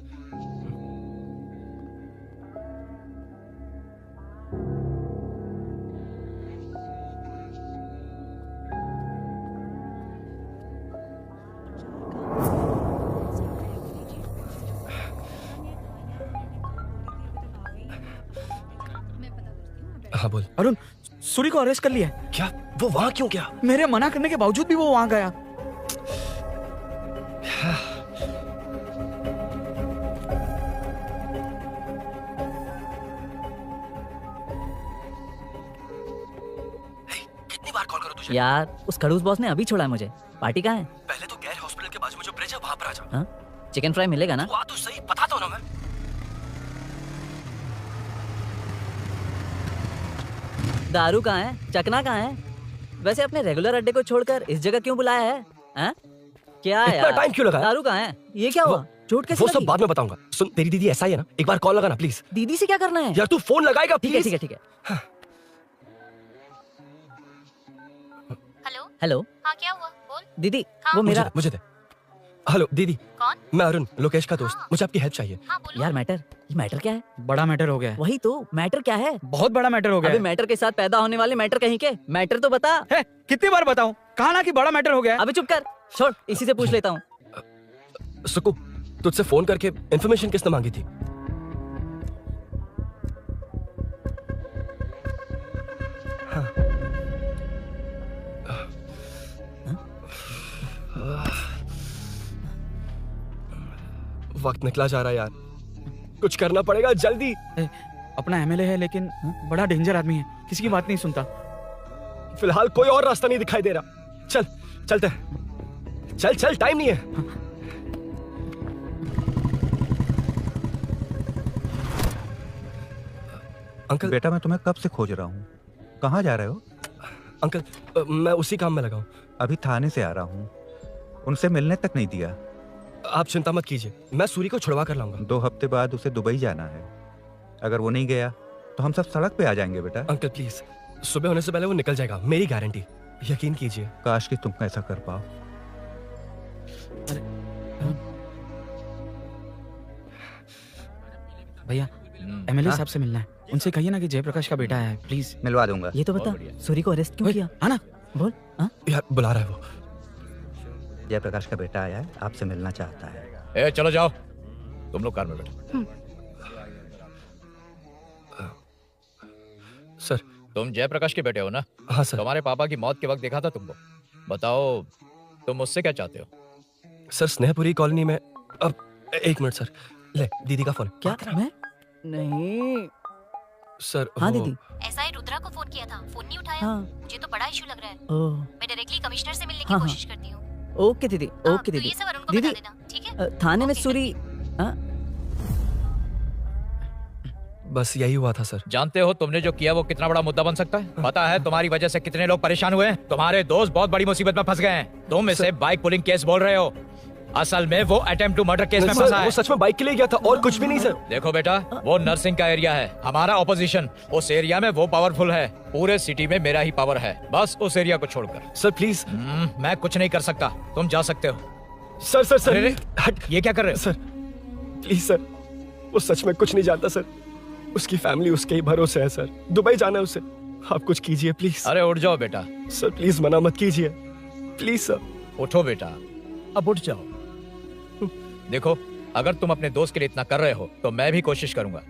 हाँ बोल। अरुण, सूरी को अरेस्ट कर लिया है। क्या? वो वहाँ क्यों गया? मेरे मना करने के बावजूद भी वो वहाँ गया। बार कॉल करो तुझे। यार उस खड़ूस बॉस ने अभी छोड़ा है मुझे। पार्टी कहाँ है? पहले तो गैर हॉस्पिटल के बाजू में जो ब्रिज है वहां पर आ जा। हाँ? चिकन फ्राई मिलेगा ना? तू आ तो सही, बता दो ना मैं। दारू कहाँ है? चकना कहाँ है? वैसे अपने रेगुलर अड्डे को छोड़कर इस जगह क्यों बुलाया है? हैं? क्या इतना यार? टाइम क्यों लगा? दारू कहाँ है? ये क्या हुआ? चोट कैसे वो सब लगी? बाद में बताऊंगा। सुन, तेरी दीदी ऐसा ही है ना, एक बार कॉल लगाना प्लीज। दीदी से क्या करना है? यार तू फोन लगाएगा ठीक है प्लीज। ठीक है ठीक है। हेलो हेलो हाँ क्या हुआ बोल। दीदी हाँ। वो मेरा मुझे दे। हेलो दीदी, कौन? मैं अरुण, लोकेश का दोस्त। मुझे आपकी हेल्प चाहिए। यार ये मैटर क्या है? बड़ा मैटर हो गया है। वही तो मैटर क्या है? बहुत बड़ा मैटर हो गया अबे है। मैटर के साथ पैदा होने वाले मैटर कहीं के। मैटर तो बता। है, कितनी बार बताऊं? कहा ना कि बड़ा मैटर हो गया है। अबे चुप कर, छोड़, इसी से पूछ लेता हूँ। सुकू, तुझसे फोन करके इन्फॉर्मेशन किसने मांगी थी? वक्त निकला जा रहा है यार, कुछ करना पड़ेगा जल्दी। अपना एमएलए है लेकिन बड़ा डेंजर आदमी है, किसी की बात नहीं सुनता। फिलहाल कोई और रास्ता नहीं दिखाई दे रहा। चल चलते हैं, चल चल, टाइम नहीं है। अंकल। बेटा मैं तुम्हें कब से खोज रहा हूँ, कहाँ जा रहे हो? अंकल मैं उसी काम में लगा हूँ। अभी थाने से आ रहा हूँ, उनसे मिलने तक नहीं दिया। आप चिंता मत कीजिए, मैं सूरी को छुड़वा कर लाऊंगा। 2 हफ्ते बाद उसे दुबई जाना है, अगर वो नहीं गया तो हम सब सड़क पे आ जाएंगे बेटा। अंकल प्लीज, सुबह होने से पहले वो निकल जाएगा, मेरी गारंटी, यकीन कीजिए। काश कि तुम ऐसा कर पाओ। भैया एमएलए साहब से मिलना है, उनसे कहिए ना कि जयप्रकाश का बेटा है, प्लीज। मिलवा दूंगा। ये तो बता, सूरी को अरेस्ट क्यों किया? हाँ ना, बोल। यार बुला रहा है वो। जयप्रकाश का बेटा आया है, आपसे मिलना चाहता है। ए चलो जाओ, तुम लोग कार में बैठो। सर तुम जयप्रकाश के बेटे हो ना? हाँ सर। तुम्हारे पापा की मौत के वक्त देखा था तुमको। बताओ तुम मुझसे क्या चाहते हो? सर स्नेहपुरी कॉलोनी में। अब एक मिनट सर, ले दीदी का फोन। क्या? मैं नहीं सर। हाँ दीदी। एसआई रुद्रा को फोन किया था, फोन नहीं उठाया। हाँ। मुझे तो बड़ा इशू लग रहा है। ओह। मैं डायरेक्टली कमिश्नर से मिलने की हाँ, कोशिश करती हूँ। ओके दीदी, ओके दीदी। ये सब अरुण को दीदी बता देना, ठीक है? थाने में सूरी। बस यही हुआ था सर। जानते हो तुमने जो किया वो कितना बड़ा मुद्दा बन सकता है? पता है तुम्हारी वजह से कितने लोग परेशान हुए हैं? तुम्हारे दोस्त बहुत बड़ी मुसीबत में फंस गए हैं। तुम इसे बाइक पुलिंग केस बोल रहे हो, असल में वो अटेम्प्ट टू मर्डर केस में फंसा है। वो सच में बाइक के लिए गया था और कुछ भी नहीं सर। देखो बेटा, वो नर्सिंग का एरिया है, हमारा ऑपोजिशन। उस एरिया में वो पावरफुल है, पूरे सिटी में मेरा ही पावर है, बस उस एरिया को छोड़कर। Sir please. मैं कुछ नहीं कर सकता, तुम जा सकते हो। सर सर सर, ये क्या कर रहे हो? सर प्लीज सर, वो सच में कुछ नहीं जानता सर, उसकी फैमिली उसके ही भरोसे है सर, दुबई जाना है उसे, आप कुछ कीजिए प्लीज। अरे उठ जाओ बेटा। सर प्लीज मना मत कीजिए, प्लीज सर। उठो बेटा, अब उठ जाओ। देखो अगर तुम अपने दोस्त के लिए इतना कर रहे हो तो मैं भी कोशिश करूंगा।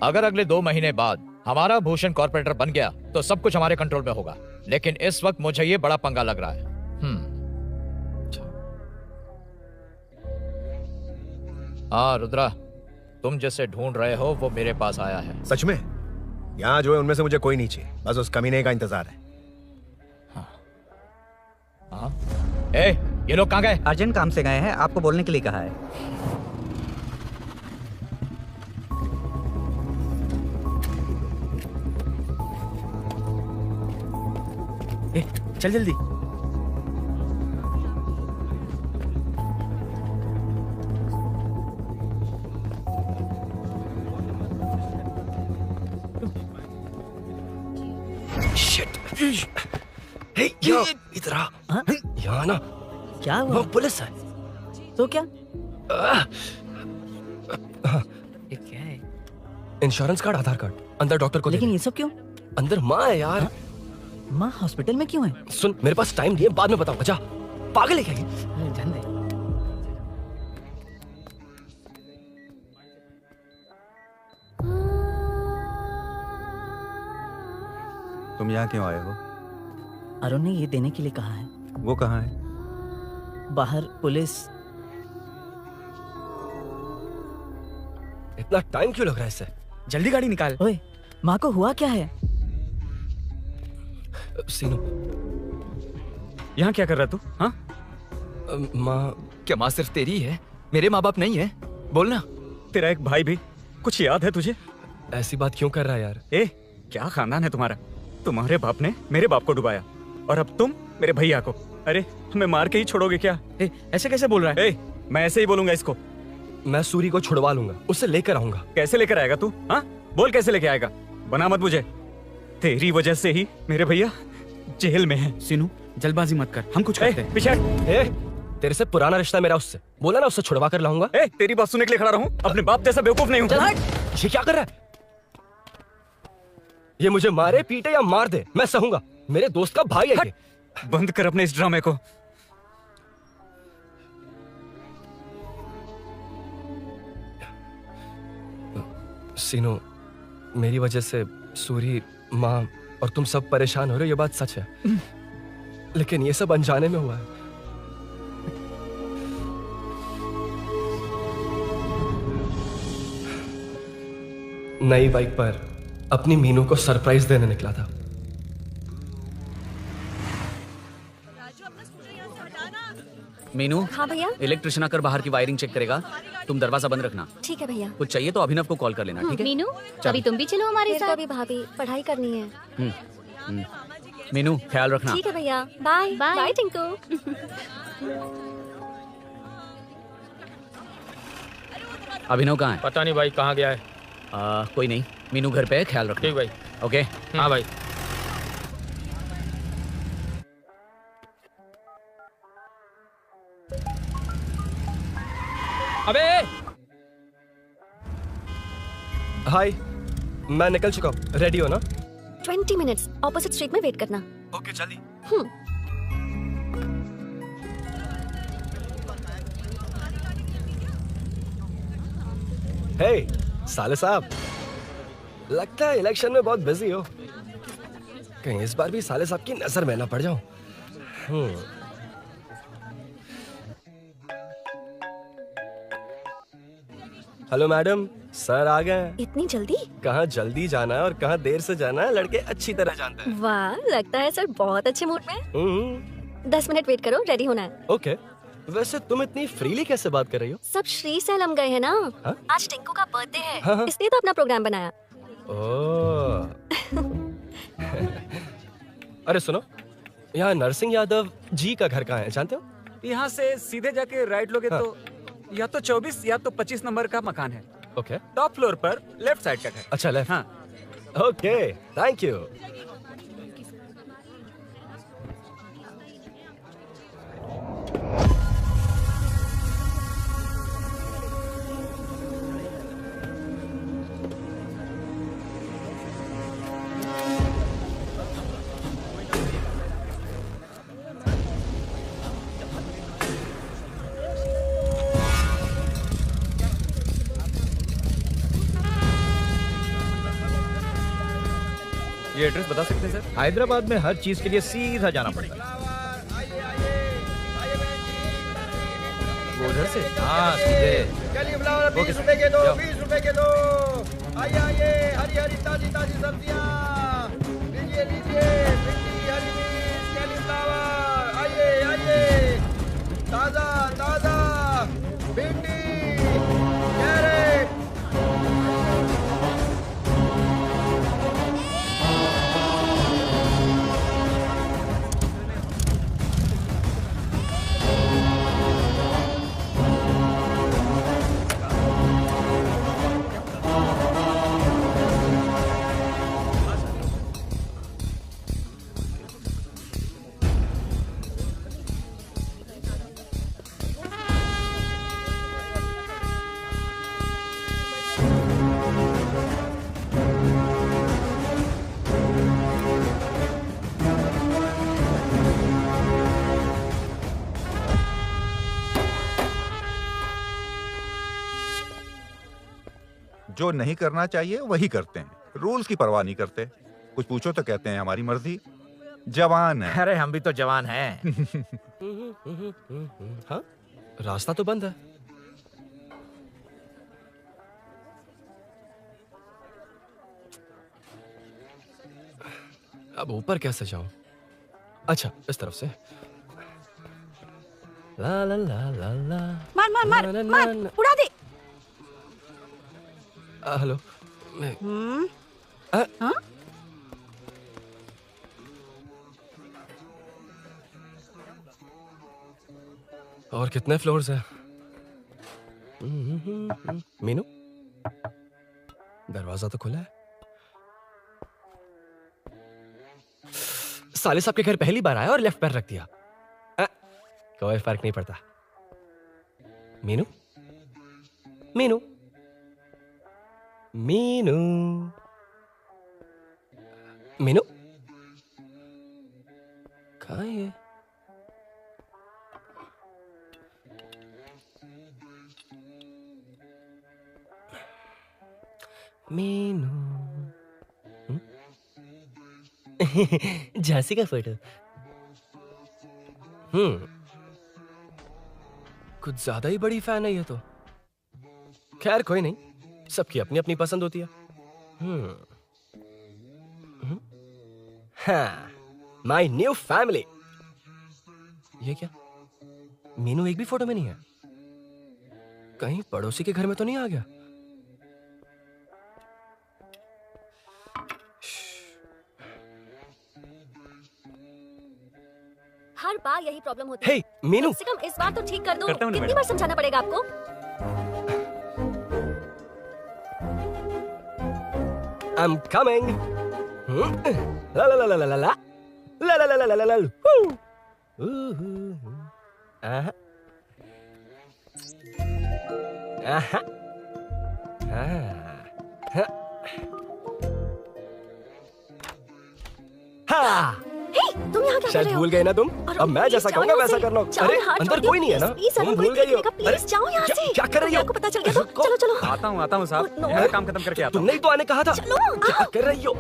अगर अगले 2 महीने बाद हमारा भूषण कॉर्पोरेटर बन गया तो सब कुछ हमारे कंट्रोल में होगा, लेकिन इस वक्त मुझे ये बड़ा पंगा लग रहा है। हाँ रुद्रा, तुम जिसे ढूंढ रहे हो वो मेरे पास आया है। सच में? यहाँ जो है उनमें से मुझे कोई नहीं चाहिए, बस उस कमीने का इंतजार है। हाँ? ए, ये लोग कहाँ गए? अर्जेंट काम से गए हैं, आपको बोलने के लिए कहा है। ए, चल जल्दी। इधर आ। यहाँ ना क्या हुआ? वो पुलिस है। तो क्या? ये क्या है? इंश्योरेंस कार्ड, आधार कार्ड, अंदर डॉक्टर को। लेकिन ये सब क्यों? अंदर माँ है यार। माँ हॉस्पिटल में क्यों है? सुन, मेरे पास टाइम नहीं है, बाद में बताऊंगा। जा, पागल है क्या ये? जान दे। तुम यहाँ क्यों आए हो? अरुण ने ये देने के लिए कहा है। वो कहाँ है? बाहर पुलिस। इतना टाइम क्यों लग रहा है इससे? जल्दी गाड़ी निकाल। ओए, माँ को हुआ क्या है? सीनू, यहाँ क्या कर रहा तू? हाँ? माँ। क्या माँ सिर्फ तेरी है? मेरे माँ बाप नहीं है? बोलना। तेरा एक भाई भी, कुछ याद है तुझे? ऐसी बात क्यों कर रहा है यार? ए, क्या खानदान है तुम्हारा? तुम्हारे बाप ने मेरे बाप को डुबाया और अब तुम मेरे भैया को। अरे हमें मार के ही छोड़ोगे क्या? ए, ऐसे कैसे बोल रहा है? ए, मैं ऐसे ही बोलूंगा इसको। मैं सूरी को छुड़वा लूंगा, उसे लेकर आऊंगा। कैसे लेकर आएगा तू? हाँ, बोल कैसे लेके आएगा? बना मत मुझे। तेरी वजह से ही मेरे भैया जेल में है। सीनू, जल्दबाजी मत कर, हम कुछ करते हैं। पीछे। तेरे से पुराना रिश्ता मेरा उससे, बोला ना उससे छुड़वा कर लाऊंगा। तेरी बात सुनने के लिए खड़ा रहूं? अपने बाप जैसा बेवकूफ नहीं हूं। चल हट। ये क्या कर रहा है? ये मुझे मारे पीटे या मार दे, मैं सहूंगा। मेरे दोस्त का भाई है ये। बंद कर अपने इस ड्रामे को। सीनो, मेरी वजह से सूरी, माँ और तुम सब परेशान हो रहे हो, ये बात सच है। लेकिन ये सब अनजाने में हुआ है। नई बाइक पर अपनी मीनू को सरप्राइज देने निकला था। मीनू। हाँ भैया। इलेक्ट्रिशियन आकर बाहर की वायरिंग चेक करेगा, तुम दरवाजा बंद रखना। ठीक है भैया। कुछ चाहिए तो अभिनव को कॉल कर लेना, ठीक है? मीनू, चल। अभी तुम भी चलो हमारे साथ। अभी भाभी पढ़ाई करनी है। मीनू, ख्याल रखना। ठीक है भैया, बाय बाय टिंकू। अभिनव कहाँ है? पता नहीं भाई, कहाँ गया है? कोई नहीं, मीनू घर पे है, ख्याल रखना। ठीक भाई। ओके। हाँ भाई। अबे हाय, मैं निकल चुका हूँ, रेडी हो ना? 20 मिनट्स ऑपोजिट स्ट्रीट में वेट करना। ओके चली। हे साले साहब, लगता है इलेक्शन में बहुत बिजी हो। कहीं इस बार भी साले साहब की नजर में ना पड़ जाऊं। हेलो मैडम, सर आ गए। इतनी जल्दी? कहाँ जल्दी जाना है और कहाँ देर से जाना है, लड़के अच्छी तरह जानते हैं। वाह, लगता है सर बहुत अच्छे मूड में। 10 मिनट वेट करो, रेडी होना है। ओके। वैसे तुम इतनी फ्रीली कैसे बात कर रही हो? सब श्री सैलम गए हैं ना। हा? आज टिंकू का बर्थडे है, हाँ। इसलिए तो अपना प्रोग्राम बनाया। ओह। अरे सुनो, यहाँ नरसिंह यादव जी का घर कहाँ है, जानते हो? यहाँ से सीधे जाके राइट लोगे तो या तो 24 या तो 25 नंबर का मकान है। ओके। टॉप फ्लोर पर लेफ्ट साइड का घर। अच्छा, लेफ्ट। हाँ। Okay, thank you. ये एड्रेस बता सकते हैं सर? हैदराबाद में हर चीज के लिए सीधा जाना पड़ेगा। वो उधर से? हाँ, सीधे। 20 रुपए के दो, 20 रुपए के दो। आइए आइए, हरी हरी ताजी ताजी सब्जियाँ लीजिए लीजिए। भिंडी, हरी मिर्च, कैलीफ्लावर, आइए आइए, ताजा ताजा भिंडी, कैरेट। जो नहीं करना चाहिए वही करते हैं, रूल्स की परवाह नहीं करते। कुछ पूछो तो कहते हैं हमारी मर्जी। जवान है। अरे हम भी तो जवान हैं। हाँ, रास्ता तो बंद है। अब ऊपर कैसे जाऊं? अच्छा इस तरफ से। ला ला ला ला ला। मार मार मार ना, ना, मार ना। उड़ा दे। हेलो। हाँ? और कितने फ्लोर्स हैं? मीनू, दरवाजा तो खुला है। साले साहब के घर पहली बार आया और लेफ्ट पैर रख दिया। कोई फर्क नहीं पड़ता। मीनू, मीनू, मीनू, मीनू, कहाँ है ये? मीनू। झांसी का फोटो। कुछ ज्यादा ही बड़ी फैन है ये तो। खैर कोई नहीं, सबकी अपनी अपनी पसंद होती है। हाँ, माय न्यू फैमिली। ये क्या? मीनू एक भी फोटो में नहीं है। कहीं पड़ोसी के घर में तो नहीं आ गया? हर बार यही प्रॉब्लम होती है। हे, मीनू। कम से कम इस बार तो ठीक कर दो। करता हूँ ना कितनी बार समझाना पड़ेगा आपको? I'm coming. La la la la la la la la la la la la la la. Aha. Aha. हाँ। तुम यहाँ क्या कर शायद रहे हो? भूल गए ना तुम। और अब मैं प्लीज जैसा जाओ कहूँगा यहाँ वैसा से। करना। जाओ, अरे हाथ अंदर छोड़ कोई नहीं है ना? प्लीज, तुम अरुण, भूल कोई गई हो। देखेगा, प्लीज जाओ यहाँ से। क्या कर रही हो? आपको पता चल गया तो चलो चलो। आता हूँ साहब, मेरा काम खत्म करके आता हूँ। तुमने ही तो आने कहा था। चलो, क्या कर रही हो?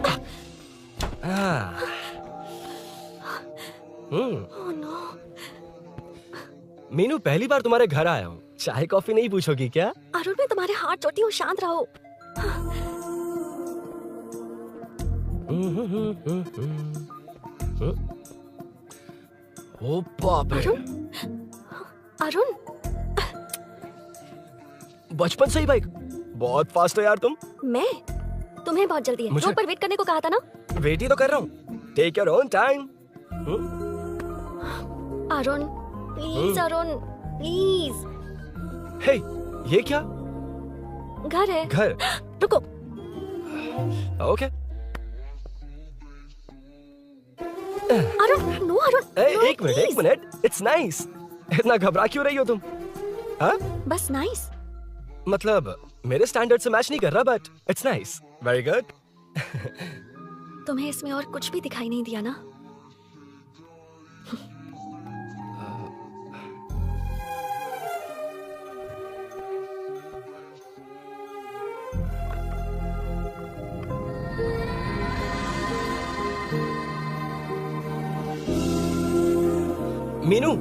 मीनू, पहली बार तुम्हारे घर आया हूँ। चाय कॉफी नहीं पूछोगी क्या? अरुण, मैं तुम्हारे हाथ जोड़ती हूँ, शांत रहो। ओ बाप रे। अरुण, बचपन से ही बाइक। बहुत फास्ट हो यार तुम। मैं तुम्हें बहुत जल्दी है। मुझे- रोड पर वेट करने को कहा था ना। वेट ही तो कर रहा हूँ। Take your own time. Arun please, Arun please. Hey, ये क्या? घर है। घर? रुको। ओके। अरुण, नो अरुण। एक मिनट। It's nice. इतना घबरा क्यों रही हो तुम? हाँ? बस नाइस। मतलब मेरे स्टैंडर्ड से मैच नहीं कर रहा, but it's nice. Very good. तुम्हें इसमें और कुछ भी दिखाई नहीं दिया ना? मीनू।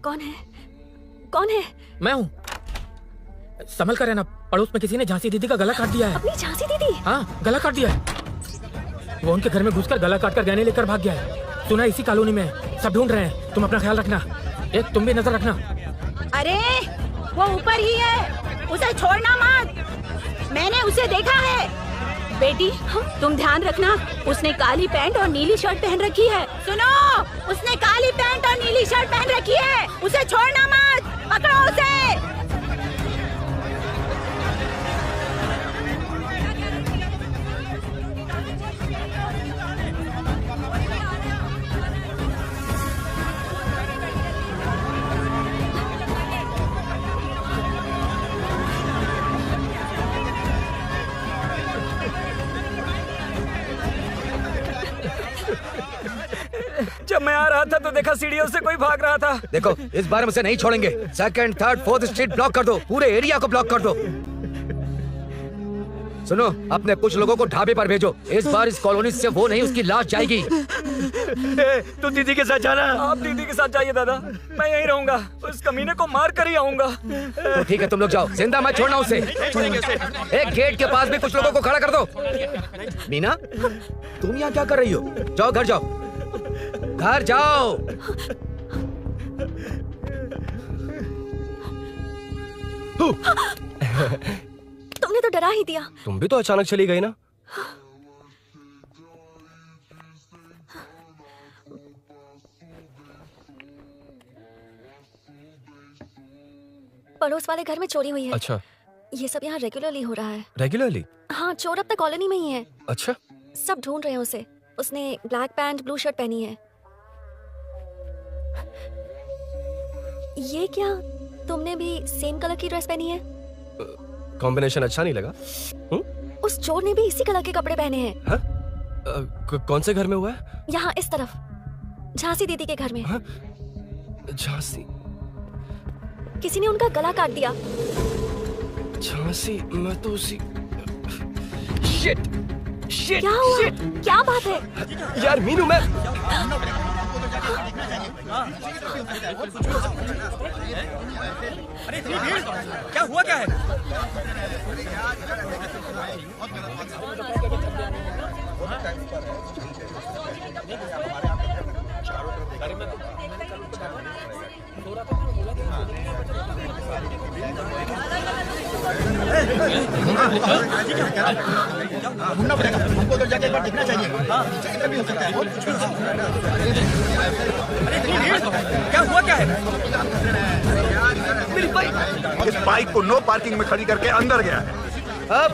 कौन है? कौन है? मैं हूँ। संभल कर रहना। पड़ोस में किसी ने झांसी दीदी का गला काट दिया है। अपनी झांसी दीदी? हाँ, गला काट दिया है। वो उनके घर में घुसकर गला काट कर गहने लेकर भाग गया है। सुना इसी कॉलोनी में है। सब ढूंढ रहे हैं। तुम अपना ख्याल रखना। एक तुम भी नजर रखना। अरे वो ऊपर ही है, उसे छोड़ना मत। मैंने उसे देखा है। बेटी, तुम ध्यान रखना। उसने काली पैंट और नीली शर्ट पहन रखी है। सुनो, उसने काली पैंट और नीली शर्ट पहन रखी है। उसे छोड़ना मत। पकड़ो उसे। जब मैं आ रहा था तो देखा सीढ़ियों से कोई भाग रहा था। देखो, इस बार हम उसे नहीं छोड़ेंगे। Second, third, fourth street block कर दो। पूरे एरिया को ब्लॉक कर दो। सुनो, अपने कुछ लोगों को ढाबे पर भेजो। इस बार इस कॉलोनी से वो नहीं, उसकी लाश जाएगी। तू दीदी के साथ जाना। आप दीदी के साथ जाइए दादा, मैं यहीं रहूंगा। उस कमीने को मार कर ही आऊंगा। तो ठीक है, तुम लोग जाओ, जिंदा मत छोड़ना उसे। एक गेट के पास भी कुछ लोगों को खड़ा कर दो। मीना, तुम यहाँ क्या कर रही हो? जाओ घर जाओ, घर जाओ। तुमने तो डरा ही दिया। तुम भी तो अचानक चली गई ना। पड़ोस वाले घर में चोरी हुई है। अच्छा, ये सब यहाँ रेगुलरली हो रहा है। रेगुलरली? हाँ, चोर अब तक कॉलोनी में ही है। अच्छा, सब ढूंढ रहे हैं उसे। उसने ब्लैक पैंट ब्लू शर्ट पहनी है। ये क्या, तुमने भी सेम कलर की ड्रेस पहनी है? कॉम्बिनेशन अच्छा नहीं लगा? उस चोर ने भी इसी कलर के कपड़े पहने हैं। कौन से घर में हुआ है? यहाँ इस तरफ, झांसी दीदी के घर में। झांसी? किसी ने उनका गला काट दिया। झांसी? मैं तो उसी... शिट! शिट! क्या हुआ? शिट! क्या बात है? यार मीनू, मैं... अरे क्या हुआ, क्या है? ढूंढना पड़ेगा हमको, तो जाके एक बार देखना चाहिए। किधर भी हो सकता है। क्या हुआ, क्या है? मेरी बाइक, इस बाइक को नो पार्किंग में खड़ी करके अंदर गया है। अब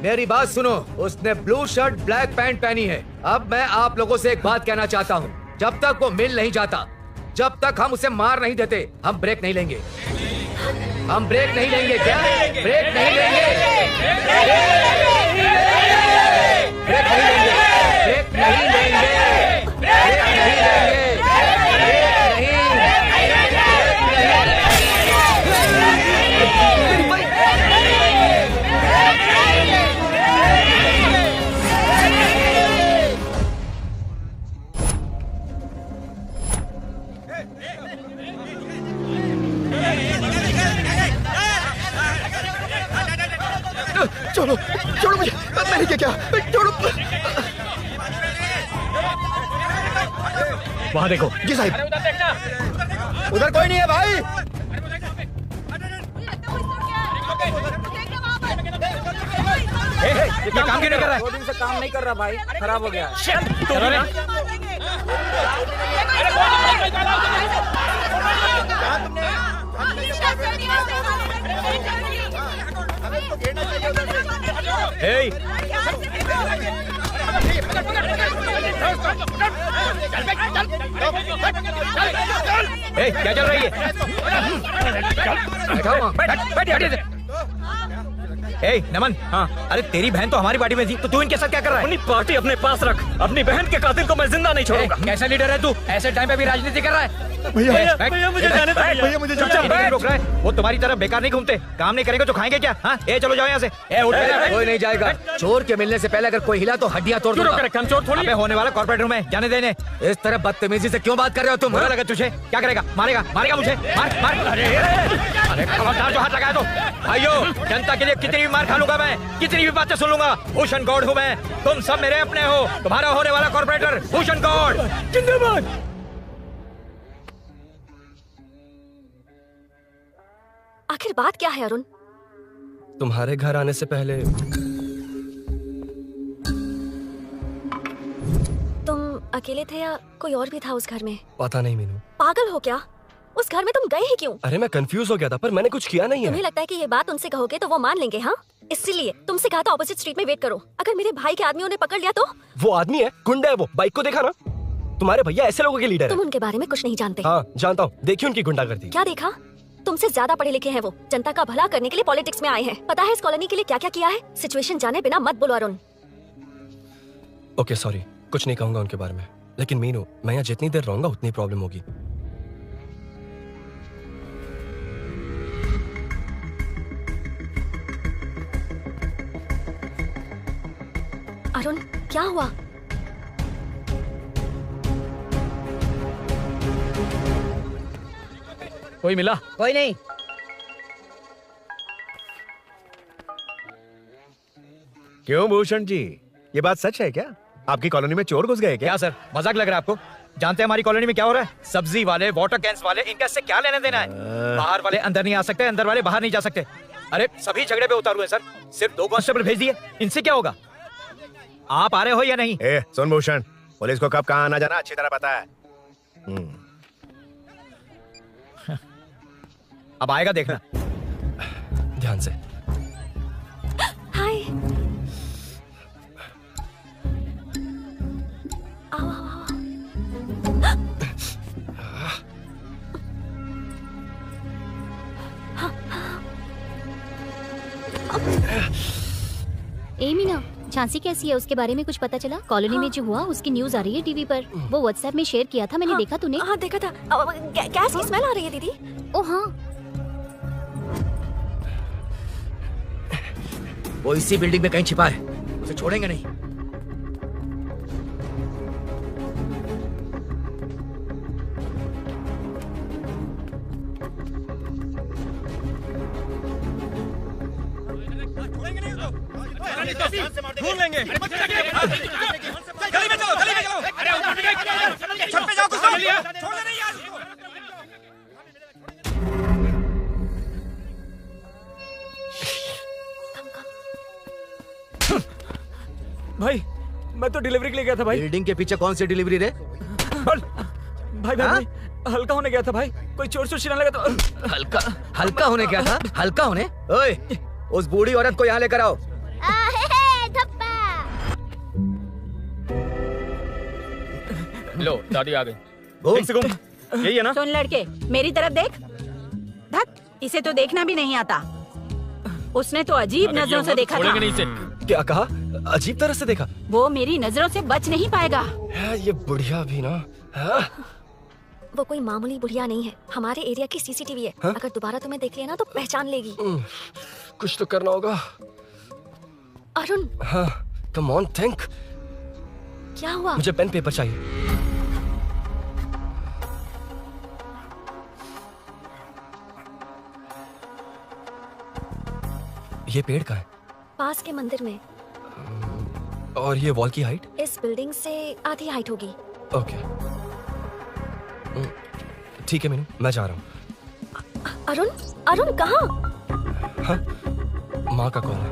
मेरी बात सुनो, उसने ब्लू शर्ट ब्लैक पैंट पहनी है। अब मैं आप लोगों से एक बात कहना चाहता हूँ, जब तक वो मिल नहीं जाता, जब तक हम उसे मार नहीं देते, हम ब्रेक नहीं लेंगे। हम ब्रेक नहीं लेंगे। क्या? ब्रेक नहीं लेंगे। ब्रेक नहीं लेंगे। ब्रेक नहीं लेंगे। ब्रेक नहीं लेंगे। छोड़ो, छोड़ो मुझे, मैंने क्या छोड़ो। वहाँ देखो। जी साहब, उधर कोई नहीं है भाई। ये काम क्यों नहीं कर रहा है? 2 दिन से काम नहीं कर रहा भाई, खराब हो गया। Hey! Hey, क्या चल रही है? बैठ। ए नमन, हाँ, अरे तेरी बहन तो हमारी पार्टी में थी, तो तू इनके साथ क्या कर रहा है? अपनी पार्टी अपने पास रख, अपनी बहन के कातिल को मैं जिंदा नहीं छोड़ूंगा। कैसा लीडर है तू? ऐसे टाइम पे भी राजनीति कर रहा है? भैया मुझे जाने दो। भैया मुझे चुपचाप रोक रहा है। वो तुम्हारी तरह बेकार नहीं घूमते, काम नहीं करेंगे तो खाएंगे क्या? हाँ, ए चलो जाओ यहाँ से। ए उठ। कोई नहीं जाएगा। चोर के मिलने से पहले अगर कोई हिला तो हड्डियां तोड़ दूंगा। हम चोर थोड़ी अबे होने वाला कॉर्पोरेट रूम है, जाने देने। इस तरह बदतमीजी से क्यों बात कर रहे हो तुम? बुरा लगा तुझे? क्या करेगा? मारेगा मुझे? मार। अरे खबरदार जो हाथ लगाया तो। भाइयों, जनता के लिए कितनी भी मार खा लूंगा मैं, कितनी भी बातें सुन लूंगा। भूषण गौड़ हूँ मैं, तुम सब मेरे अपने हो। तुम्हारा होने वाला कॉर्पोरेटर भूषण गौड़ जिंदाबाद। आखिर बात क्या है अरुण? तुम्हारे घर आने से पहले तुम अकेले थे या कोई और भी था उस घर में? पता नहीं मीनू। पागल हो क्या? उस घर में तुम गए ही क्यों? अरे मैं कंफ्यूज हो गया था, पर मैंने कुछ किया नहीं है। तुम्हें लगता है कि ये बात उनसे कहोगे तो वो मान लेंगे? हाँ, इसलिए तुमसे कहा था ऑपोजिट स्ट्रीट में वेट करो। अगर मेरे भाई के आदमियों ने पकड़ लिया तो? वो आदमी है, गुंडा है वो। बाइक को देखा ना? तुम्हारे भैया ऐसे लोगों के लीडर है। तुम उनके बारे में कुछ नहीं जानते। हाँ जानता हूँ, देखिए उनकी गुंडागर्दी। क्या देखा? तुमसे ज्यादा पढ़े लिखे हैं वो, जनता का भला करने के लिए पॉलिटिक्स में आए हैं। पता है इस कॉलोनी के लिए क्या क्या किया है? सिचुएशन जाने बिना मत बोलो अरुण। ओके सॉरी, कुछ नहीं कहूंगा उनके बारे में। लेकिन मीनू, मैं यहाँ जितनी देर रहूंगा उतनी प्रॉब्लम होगी। अरुण क्या हुआ? कोई मिला? कोई नहीं। क्यों भूषण जी, ये बात सच है क्या? आपकी कॉलोनी में चोर घुस गए क्या? क्या सर, मजाक लग रहा है आपको? जानते हैं हमारी कॉलोनी में क्या हो रहा है? सब्जी वाले, वाटर कैंस वाले, इनका इससे क्या लेना देना है? बाहर वाले अंदर नहीं आ सकते, अंदर वाले बाहर नहीं जा सकते। अरे सभी झगड़े पे उतारू है सर, सिर्फ 2 कांस्टेबल भेज दिए, इनसे क्या होगा? आप आ रहे हो या नहीं? ए, सुन भूषण, पुलिस को कब कहाँ आना जाना अच्छी तरह पता है। अब आएगा देखना। ध्यान से। हाय। ए मीना, झांसी कैसी है? उसके बारे में कुछ पता चला? कॉलोनी में जो हुआ उसकी न्यूज आ रही है टीवी पर। वो व्हाट्सएप में शेयर किया था मैंने। देखा तूने? हाँ देखा था। गैस की स्मेल आ रही है दीदी। ओ हाँ, वो इसी बिल्डिंग में कहीं छिपा है, उसे छोड़ेंगे नहीं। ढूंढ लेंगे। गली में चलो, गली में चलो। अरे छत पे जाओ, कुछ समझ लिया? छोड़ना नहीं यार। भाई मैं तो डिलीवरी के लिए गया था भाई। बिल्डिंग के पीछे कौन सी डिलीवरी रे? भाई भाई हल्का होने गया था भाई, कोई चोर चोर चिल्लाने लगा तो। हल्का होने क्या था? हल्का होने? ओए, उस बूढ़ी औरत को यहाँ लेकर आओ। लो दादी आ गई। यही है ना? सुन लड़के, मेरी तरफ देख। धत, इसे तो देखना भी नहीं आता। उसने तो अजीब नजरों से देखा था। नहीं से। क्या कहा? अजीब तरह से देखा? वो मेरी नजरों से बच नहीं पाएगा। ये बुढ़िया भी ना। वो कोई मामूली बुढ़िया नहीं है, हमारे एरिया की सीसीटीवी है। अगर दोबारा तुम्हें देख लिया ना तो पहचान लेगी। कुछ तो करना होगा। अरुण। हाँ, कम ऑन थिंक। क्या हुआ? मुझे पेन पेपर चाहिए। ये पेड़ का है? पास के मंदिर में। और ये वॉल की हाइट? इस बिल्डिंग से आधी हाइट होगी। ओके, ठीक है मीनू, मैं जा रहा हूँ। अरुण, अरुण कहाँ? हाँ, माँ का कॉल है।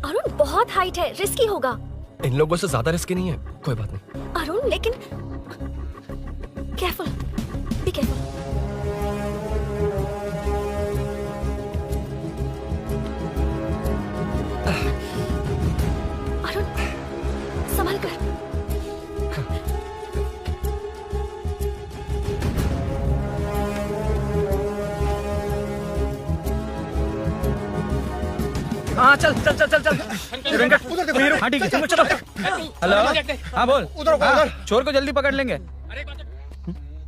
अरुण बहुत हाइट है, रिस्की होगा। इन लोगों से ज्यादा रिस्की नहीं है, कोई बात नहीं। अरुण लेकिन केयरफुल, बी केयरफुल। अरुण संभल कर। हाँ चल चल चल चल चल। हाँ ठीक है, चलो चलो। हेलो, हाँ बोल। उधर चोर को जल्दी पकड़ लेंगे।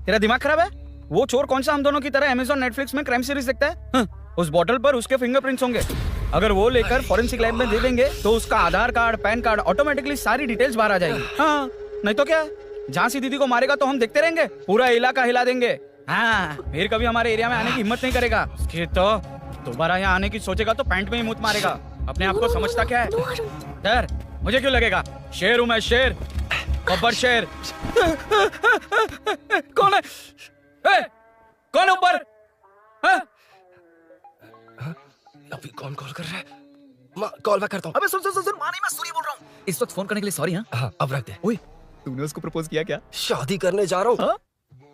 तेरा दिमाग खराब है? वो चोर कौन सा हम दोनों की तरह अमेज़न नेटफ्लिक्स में क्राइम सीरीज देखता है? उस बॉटल पर उसके फिंगरप्रिंट्स होंगे। अगर वो लेकर फॉरेंसिक लैब में दे देंगे तो उसका आधार कार्ड, पैन कार्ड, ऑटोमेटिकली सारी डिटेल्स बाहर आ जाएगी। हाँ, नहीं तो क्या? झांसी दीदी को मारेगा तो हम देखते रहेंगे, पूरा इलाका हिला देंगे। हाँ, फिर कभी हमारे एरिया में आने की हिम्मत नहीं करेगा। तो दोबारा यहाँ आने की सोचेगा तो पैंट में ही मुत मारेगा। अपने आप को समझता क्या है? डर मुझे क्यों लगेगा? शेर हूँ मैं, शेर, गब्बर शेर। कौन है? कौन ऊपर? अभी कौन कॉल कर रहा है? माँ, कॉल बैक करता हूँ। अबे सुन सुन सुन, माँ नहीं, मैं सूरी बोल रहा हूँ। इस वक्त फोन करने के लिए सॉरी। हाँ, अब रख दे। ओए, तूने उसको प्रपोज किया क्या? शादी करने जा रहा हूँ।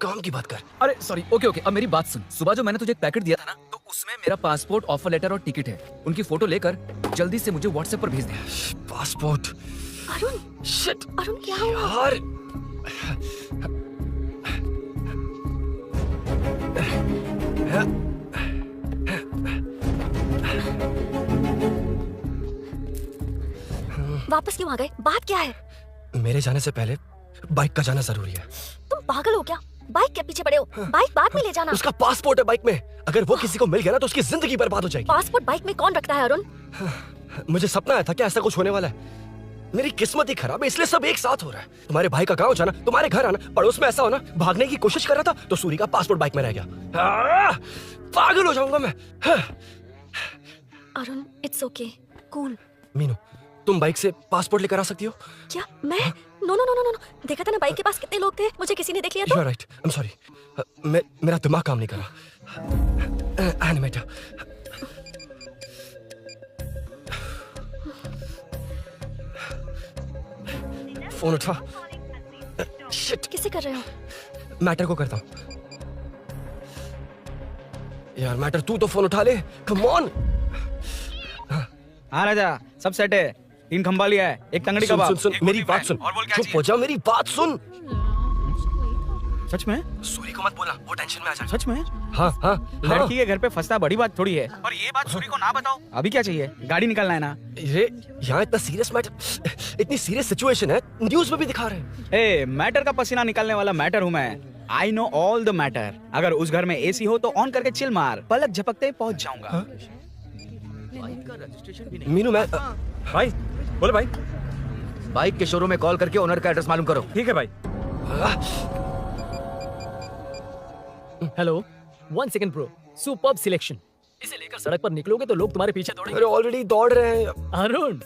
काम की बात कर। अरे सॉरी, ओके ओके, अब मेरी बात सुन। सुबह जो मैंने तुझे एक पैकेट दिया था ना, तो उसमें मेरा पासपोर्ट, ऑफर लेटर और टिकट है। उनकी फोटो लेकर जल्दी से मुझे व्हाट्सएप पर भेज दे। पासपोर्ट? अरुण, शिट, अरुण क्या हुआ? यार, वापस क्यों आ गए? बात क्या है? मेरे जाने से पहले बाइक का जाना जरूरी है। तुम पागल हो क्या? बाइक के पीछे पड़े हो? बाइक बाद में ले जाना। उसका पासपोर्ट है बाइक में, अगर वो किसी को मिल गया ना तो उसकी जिंदगी बर्बाद हो जाएगी। पासपोर्ट बाइक में कौन रखता है अरुण? मुझे सपना आया था कि ऐसा कुछ होने वाला है। मेरी किस्मत ही खराब है, इसलिए सब एक साथ हो रहा है। तुम्हारे भाई का गांव जाना, तुम्हारे घर आना, पड़ोस में ऐसा होना। भागने की कोशिश कर रहा था तो सूरी का पासपोर्ट बाइक में रह गया। पागल हो जाऊंगा मैं। Arun, it's okay, cool. Meenu, तुम बाइक से पासपोर्ट लेकर आ सकती हो? क्या मैं? No no no no no, देखा था ना बाइक के पास कितने लोग थे, मुझे किसी ने देख लिया तो। You are right. I'm sorry. मेरा दिमाग काम नहीं कर रहा। एनिमेटर। फोन उठा। शिट। किसे कर रहे हो? मैटर को करता हूँ। यार मैटर, तू तो फोन उठा ले। Come on. हाँ राजा, सब सेट है। 3 खंबा लिया है, 1 तंगड़ी कबाब। सुन, मेरी बात सुन। चुप हो जा, मेरी बात सुन। सच में? सूरी को मत बोलना, वो टेंशन में आ जाएगा। सच में? हाँ। लड़की के घर पे फंसना बड़ी बात थोड़ी है। और ये बात सूरी को ना बताओ। अभी क्या चाहिए? गाड़ी निकलना है ना? ये यहाँ इतना सीरियस मैटर, इतनी सीरियस सिचुएशन है, न्यूज में भी दिखा रहे हैं। ए, मैटर का पसीना निकालने वाला मैटर हूँ मैं। I know all the matter. अगर उस घर में एसी हो तो ऑन करके चिल मार, पलक झपकते ही पहुंच जाऊंगा। मीनू, मैं भाई बोलो भाई। बाइक के शोरूम में कॉल करके ओनर का एड्रेस मालूम करो। ठीक है भाई। Hello, 1 second bro, superb selection. इसे लेकर सड़क पर निकलोगे तो लोग तुम्हारे पीछे दौड़ेंगे। अरे ऑलरेडी दौड़ रहे हैं। Arun,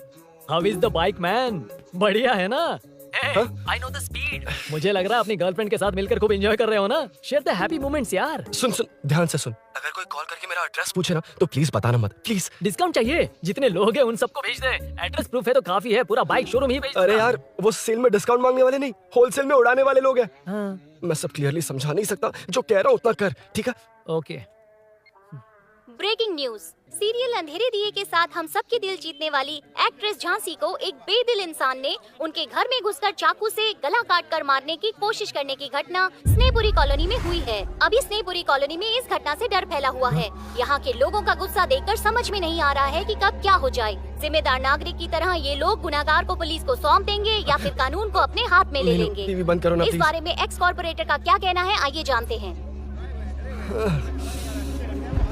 how is the bike man? बढ़िया है ना? I know the speed. मुझे लग रहा है अपनी गर्लफ्रेंड के साथ मिलकर खूब एंजॉय कर रहे हो ना? शेयर द हैप्पी मोमेंट्स यार। सुन, ध्यान से सुन। अगर कोई कॉल करके मेरा एड्रेस पूछे ना तो प्लीज बताना मत, प्लीज। डिस्काउंट चाहिए? जितने लोग हैं उन सबको भेज दे। एड्रेस प्रूफ है तो काफी है, पूरा बाइक शोरूम ही भेज दे। अरे यार, वो सेल में डिस्काउंट मांगने वाले नहीं, होलसेल में उड़ाने वाले लोग हैं। मैं सब क्लियरली समझा नहीं सकता, जो कह रहा हूँ उतना कर, ठीक है? ओके। Breaking news. सीरियल अंधेरे दिए के साथ हम सबके दिल जीतने वाली एक्ट्रेस झांसी को एक बेदिल इंसान ने उनके घर में घुसकर चाकू से गला काट कर मारने की कोशिश करने की घटना स्नेहपुरी कॉलोनी में हुई है। अभी स्नेहपुरी कॉलोनी में इस घटना से डर फैला हुआ है। यहाँ के लोगों का गुस्सा देखकर समझ में नहीं आ रहा है कि कब क्या हो जाए। जिम्मेदार नागरिक की तरह ये लोग गुनाहगार को पुलिस को सौंप देंगे या फिर कानून को अपने हाथ में ले लेंगे। टीवी बंद करो ना, इस प्लीज। बारे में एक्स कॉर्पोरेटर का क्या कहना है, आइए जानते हैं।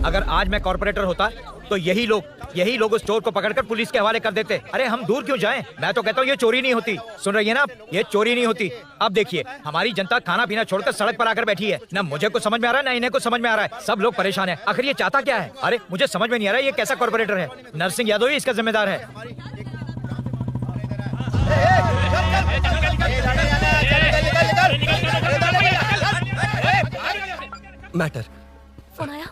अगर आज मैं कॉर्पोरेटर होता तो यही लोग उस चोर को पकड़कर पुलिस के हवाले कर देते। अरे हम दूर क्यों जाएं? मैं तो कहता हूँ ये चोरी नहीं होती। सुन रही है ना आप? ये चोरी नहीं होती। अब देखिए, हमारी जनता खाना पीना छोड़कर सड़क पर आकर बैठी है। ना मुझे कुछ समझ में आ रहा है, ना इन्हें कुछ समझ में आ रहा है। सब लोग परेशान है। आखिर ये चाहता क्या है? अरे मुझे समझ में नहीं आ रहा है, ये कैसा कॉर्पोरेटर है? नरसिंह यादव ही इसका जिम्मेदार है। मैटर। फोन आया?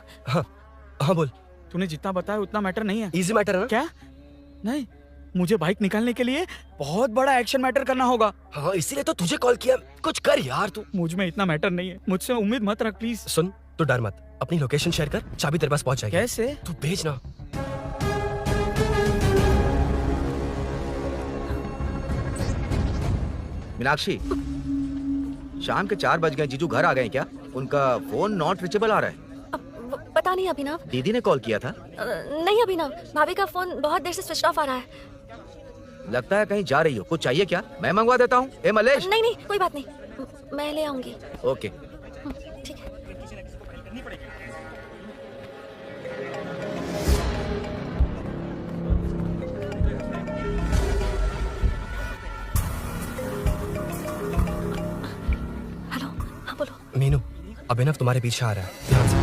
हाँ बोल। तूने जितना बताया उतना मैटर नहीं है। इजी मैटर है ना? क्या? नहीं, मुझे बाइक निकालने के लिए बहुत बड़ा एक्शन मैटर करना होगा। हाँ, इसीलिए तो तुझे कॉल किया। कुछ कर यार तू। मुझ में इतना मैटर नहीं है, मुझसे उम्मीद मत रख प्लीज। सुन, तू डर मत, अपनी लोकेशन शेयर कर, चाबी तेरे पास पहुंच जाएगी। कैसे? तू भेज ना। मीनाक्षी, शाम के 4 बज गए, जीजू घर आ गए क्या? उनका फोन नॉट रीचेबल आ रहा है। पता नहीं अभिनव। दीदी ने कॉल किया था? नहीं अभिनव, भाभी का फोन बहुत देर से स्विच ऑफ आ रहा है। लगता है कहीं जा रही हो। कुछ चाहिए क्या? मैं मंगवा देता हूँ। ए मलेश। नहीं नहीं, कोई बात नहीं, मैं ले आऊंगी। ओके। ठीक है। हेलो, हाँ बोलो। मीनू, अभिनव तुम्हारे पीछे आ रहा है, ध्यान से।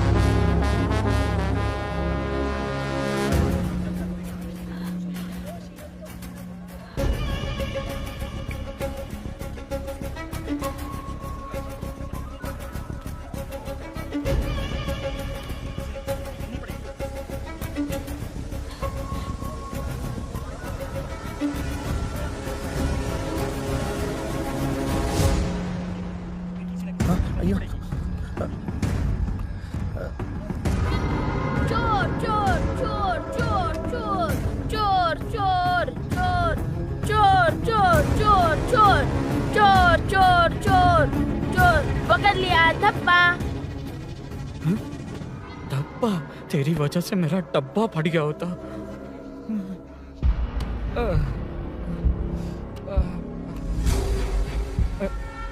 पकड़ लिया धप्पा। डब्बा? तेरी वजह से मेरा डब्बा फट गया होता।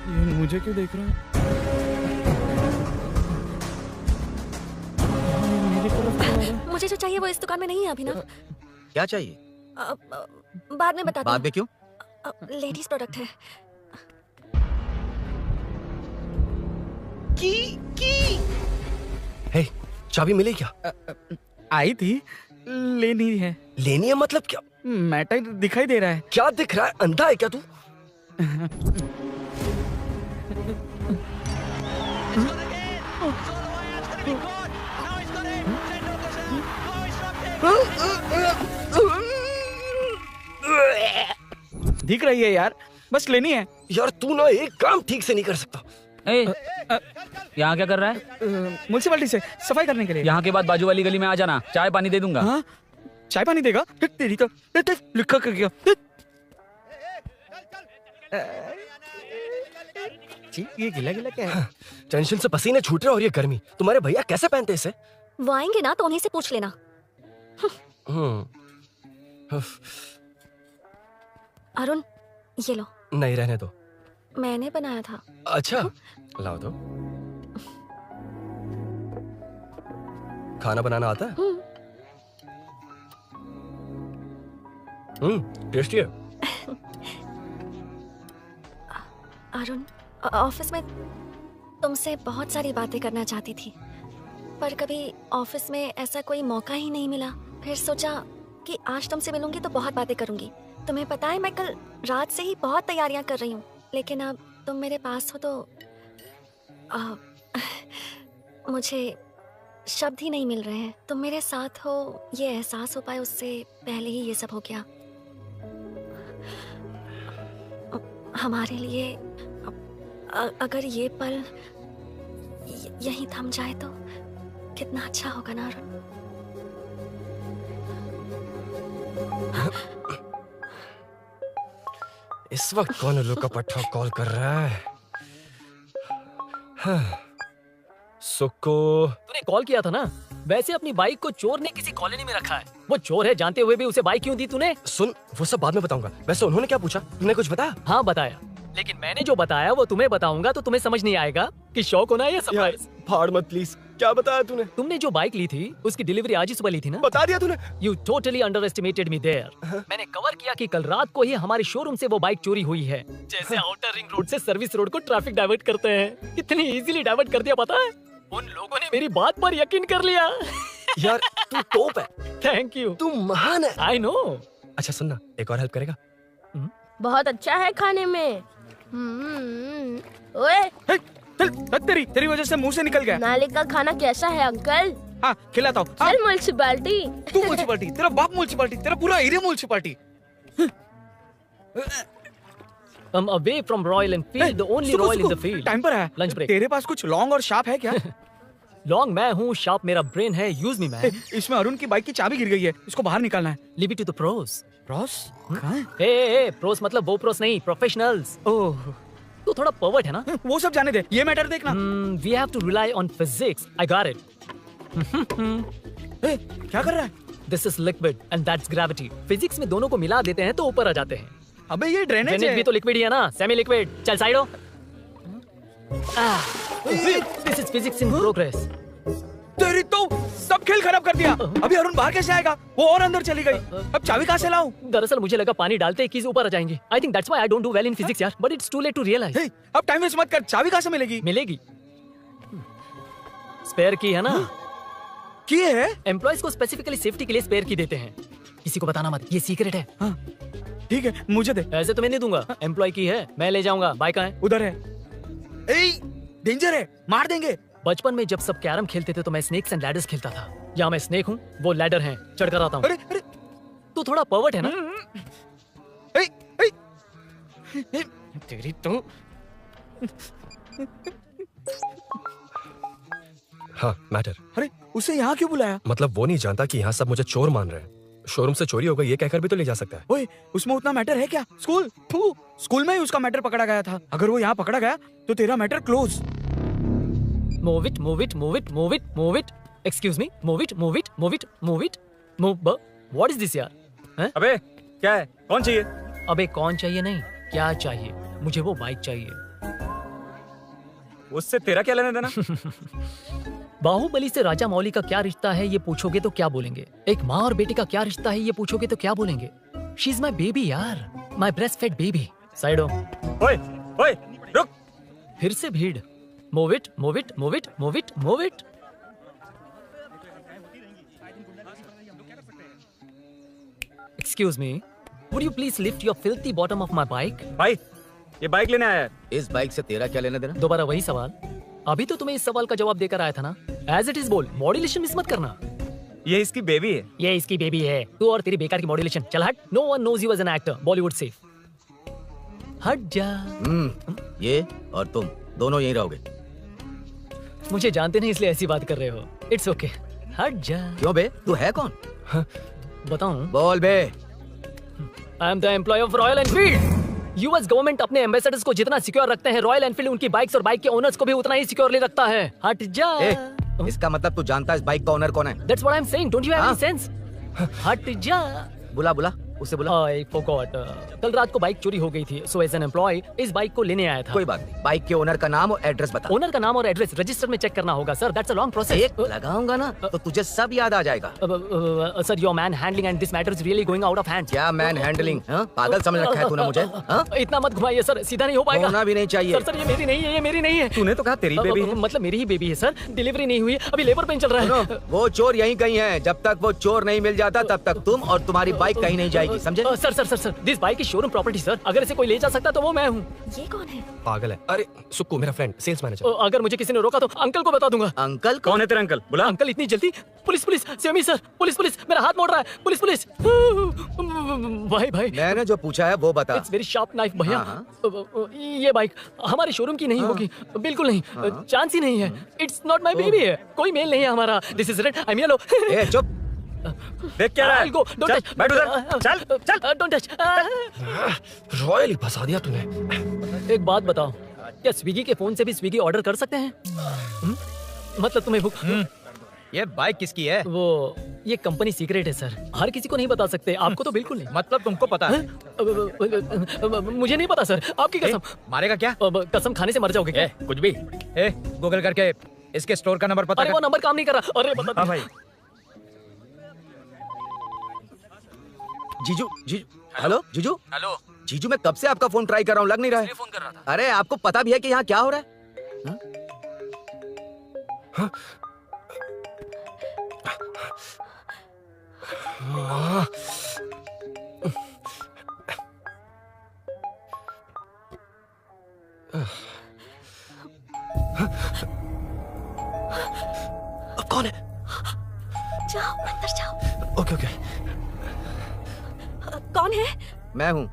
ये मुझे क्यों देख रहा है? मेरी तरफ क्यों आ रहा है? मुझे जो चाहिए वो इस दुकान में नहीं है अभिनव। क्या चाहिए? बाद में बताती बाद में क्यों? हूँ। लेडीज प्रोडक्ट है। हे, चाबी मिली क्या? आई थी, लेनी है। लेनी है मतलब क्या? मैटर दिखाई दे रहा है। क्या दिख रहा है? अंधा है क्या तू? दिख रही है यार, बस लेनी है। यार तू ना एक काम ठीक से नहीं कर सकता। यहाँ क्या कर रहा है? म्युनिसिपैलिटी से सफाई करने के लिए। यहाँ के बाद बाजू वाली गली में आ जाना, चाय पानी दे दूंगा। हाँ? चाय पानी देगा? तेरी तो लिखा कर गया। ये गिला गिला क्या है? टेंशन से पसीने छूट रहे और ये गर्मी। तुम्हारे भैया कैसे पहनते इसे? वो आएंगे ना तो उन्हीं से पूछ लेना। अरुण, ये लो। नहीं, रहने दो। मैंने बनाया था। अच्छा, लाओ दो। खाना बनाना आता है? टेस्टी है। अरुण, ऑफिस में तुमसे बहुत सारी बातें करना चाहती थी, पर कभी ऑफिस में ऐसा कोई मौका ही नहीं मिला। फिर सोचा कि आज तुमसे मिलूंगी तो बहुत बातें करूंगी। तुम्हें पता है मैं कल रात से ही बहुत तैयारियां कर रही हूँ, लेकिन अब तुम मेरे पास हो तो मुझे शब्द ही नहीं मिल रहे हैं। तुम मेरे साथ हो ये एहसास हो पाए उससे पहले ही ये सब हो गया। हमारे लिए अगर ये पल यहीं थम जाए तो कितना अच्छा होगा ना अरुण। इस वक्त कौन उल्लू का पट्टा कॉल कर रहा है? सुक्को, तूने कॉल किया था ना? वैसे अपनी बाइक को चोर ने किसी कॉलोनी में रखा है। वो चोर है जानते हुए भी उसे बाइक क्यों दी तूने? सुन, वो सब बाद में बताऊंगा। वैसे उन्होंने क्या पूछा? तुमने कुछ बताया? हाँ बताया, लेकिन मैंने जो बताया वो तुम्हें बताऊंगा तो तुम्हें समझ नहीं आएगा कि शौक होना या सरप्राइज। फाड़ मत प्लीज। क्या बताया तूने? तुमने जो बाइक ली थी उसकी डिलीवरी आज ही सुबह ली थी ना? बता दिया तूने। You totally underestimated me there. मैंने कवर किया कि कल रात को ही हमारे शोरूम से वो बाइक चोरी हुई है। जैसे आउटर रिंग रोड से सर्विस रोड को ट्रैफिक डाइवर्ट करते हैं, कितनी इजीली डाइवर्ट कर दिया पता है? उन लोगों ने मेरी बात पर यकीन कर लिया। यार तू टॉप है। Thank you. तू महान है। I know. अच्छा सुनना, एक और हेल्प करेगा? बहुत अच्छा है खाने में। ओए, तेरी वजह से मुंह से निकल गया। नाले का खाना कैसा है अंकल? हाँ, खिलाता हूँ। चल म्युनिसिपैलिटी। तू म्युनिसिपैलिटी, तेरा बाप म्युनिसिपैलिटी, तेरा पूरा area municipality. I'm away from Royal Enfield, the only Royal in the field. Time पर है। Lunch break. तेरे पास कुछ लॉन्ग और शार्प है क्या? लॉन्ग मैं हूँ, शार्प मेरा ब्रेन है। Use me man. इसमें अरुण की बाइक की चाबी गिर गई है, इसको बाहर निकालना है। Leave it to the pros. Pros? कहाँ है? ए, प्रोस मतलब वो प्रोस नहीं, प्रोफेशनल्स। ओह, तू थोड़ा पर्वर्ट है ना? वो सब जाने दे, ये मैटर देखना। We have to rely on physics. I got it. क्या कर रहा है? This is liquid and that's gravity. Physics में दोनों को मिला देते हैं तो ऊपर आ जाते हैं। अबे ये ड्रेनेज है। भी तो लिक्विड ही है ना, सेमी लिक्विड। चल साइड हो। This is physics in progress. तेरी तो सब खेल खराब कर दिया। अभी अरुण बाहर कैसे आएगा? वो और अंदर चली गई। अब चाबी कहाँ से लाऊं? दरअसल मुझे लगा पानी डालते ही कीज ऊपर आ जाएंगे। I think that's why I don't do well in physics यार। But it's too late to realize. अब टाइम वेस्ट मत कर, चाबी कहाँ से मिलेगी? मिलेगी। स्पेयर की है ना? की है? एम्प्लॉइज को स्पेसिफिकली सेफ्टी के लिए स्पेयर की देते हैं। किसी को बताना मत, ये सीक्रेट है। हाँ, ठीक है, मुझे दे। ऐसे तो मैं नहीं दूंगा। एम्प्लॉय की है, मैं ले जाऊंगा। बाइक कहाँ है? उधर है। डेंजर है, मार देंगे। बचपन में जब सब कैरम खेलते थे तो मैं स्नेक्स एंड लैडर्स खेलता था। यहाँ मैं स्नेक हूँ, वो लैडर है, चढ़ कर आता हूँ। अरे तू थोड़ा पर्वर्ट है ना? तेरी तो। हाँ, मैटर। अरे उसे यहाँ क्यों बुलाया? मतलब वो नहीं जानता कि यहाँ सब मुझे चोर मान रहे हैं। शोरूम से चोरी हो गई ये कहकर भी तो ले जा सकता है। ओए, उसमें उतना मैटर है क्या? स्कूल में ही उसका मैटर पकड़ा गया था। अगर वो यहाँ पकड़ा गया तो तेरा matter close. Move it, move it, move it, move it, move it. Excuse me, move it, move it, move it, move it, move. What is this यार? हैं? अबे क्या है? कौन चाहिए? अबे कौन चाहिए नहीं, क्या चाहिए? मुझे वो बाइक चाहिए। उससे तेरा क्या लेना देना? बाहुबली से राजा मौली का क्या रिश्ता है ये पूछोगे तो क्या बोलेंगे? एक माँ और बेटे का क्या रिश्ता है ये पूछोगे तो क्या बोलेंगे? शी इज माय बेबी यार, my breast fed baby. Side हो। ओए ओए रुक। फिर से भीड़। Move it, move it, move it, move it, move it. Excuse me, would you please lift your filthy bottom of my bike? भाई ये बाइक लेने आया है। इस बाइक से तेरा क्या लेना देना? दोबारा वही सवाल। अभी तो तुम्हें इस सवाल का जवाब देकर आया था ना। एज इट इज बोल, मॉड्यूलेशन मिस मत करना। ये इसकी बेबी है। ये इसकी बेबी है। तू और तेरी बेकार की मॉड्यूलेशन। चल हट। No one knows you as an actor, Bollywood safe. हट जा। ये और तुम दोनों यहीं रहोगे। मुझे जानते नहीं इसलिए ऐसी बात कर रहे हो। इट्स ओके, हट जा। क्यों बे, तू है कौन? बताऊं? बोल बे। I am the employ of Royal Enfield. US government अपने एम्बेसडर्स को जितना सिक्योर रखते हैं, रॉयल एनफील्ड उनकी बाइक्स और बाइक के ओनर्स को भी उतना ही सिक्योरली रखता है। हट जा। इसका मतलब तू जानता है इस बाइक का ओनर कौन है? That's what I'm saying. Don't you have any sense? हट जा। बुला बुला उसे बुला। I forgot. कल रात को बाइक चोरी हो गई थी, so as an employee इस बाइक को लेने आया था। कोई बात नहीं, बाइक के ओनर का नाम और एड्रेस बता। ओनर का नाम और एड्रेस रजिस्टर में चेक करना होगा sir. That's a long process. एक लगाऊंगा ना तो तुझे सब याद आ जाएगा। Sir, your man handling and this matter is really going out of hand. क्या मैन हैंडलिंग? पागल समझ रखा है तूने मुझे? इतना मत घुमाइए सर, सीधा नहीं हो पाएगा। होना भी नहीं चाहिए। सर ये मेरी नहीं है, ये मेरी नहीं है। तूने तो कहा तेरी बेबी है। मतलब मेरी ही बेबी है सर। डिलीवरी नहीं हुई, अभी लेबर पेन चल रहा है। वो चोर यहीं कहीं है। जब तक वो चोर नहीं मिल जाता तब तक तुम और तुम्हारी बाइक कहीं नहीं जाएगी, समझे? Sir sir sir sir, this bike is showroom property sir. अगर इसे कोई ले जा सकता तो वो मैं हूँ। ये कौन है? पागल है। अरे सुक्कू, मेरा फ्रेंड, सेल्स मैनेजर। अगर मुझे किसी ने रोका तो अंकल को बता दूंगा। अंकल कौन है तेरा अंकल? बुला। अंकल इतनी जल्दी? Police police, semi sir, police police, मेरा हाथ मोड़ रहा है। Police police. भाई भाई, मैंने जो पूछा है वो बता। इट्स वेरी शार्प नाइफ भैया। ये बाइक हमारे शोरूम की नहीं होगी, बिल्कुल नहीं, चांस ही नहीं है। इट्स नॉट माय बेबी है, कोई मेल नहीं है हमारा। This is red, I am yellow. ए चुप। देख क्या रहा है? डोंट टच, बैठ उधर। चल चल, डोंट टच। रॉयल ही फंसा दिया तूने। एक बात बताओ, क्या स्विगी के फोन से भी स्विगी ऑर्डर कर सकते हैं? मतलब तुम्हें भूख? ये बाइक किसकी है? वो ये कंपनी सीक्रेट है सर, हर किसी को नहीं बता सकते। आपको तो बिल्कुल नहीं। मतलब तुमको पता है? मुझे नहीं पता सर, आपकी कसम। मारेगा क्या? कसम खाने से मर जाओगे क्या? कुछ भी। गूगल करके इसके स्टोर का नंबर पता अरे कर। वो नंबर काम नहीं कर रहा। अरे बता। भाई जीजू जीजू, हेलो जीजू। हेलो जीजू, मैं कब से आपका फोन ट्राई कर रहा हूँ, लग नहीं रहा है। फोन कर रहा था। अरे आपको पता भी है कि यहाँ क्या हो रहा है? अब कौन है? जाओ अंदर जाओ। Okay okay. कौन है? मैं हूँ।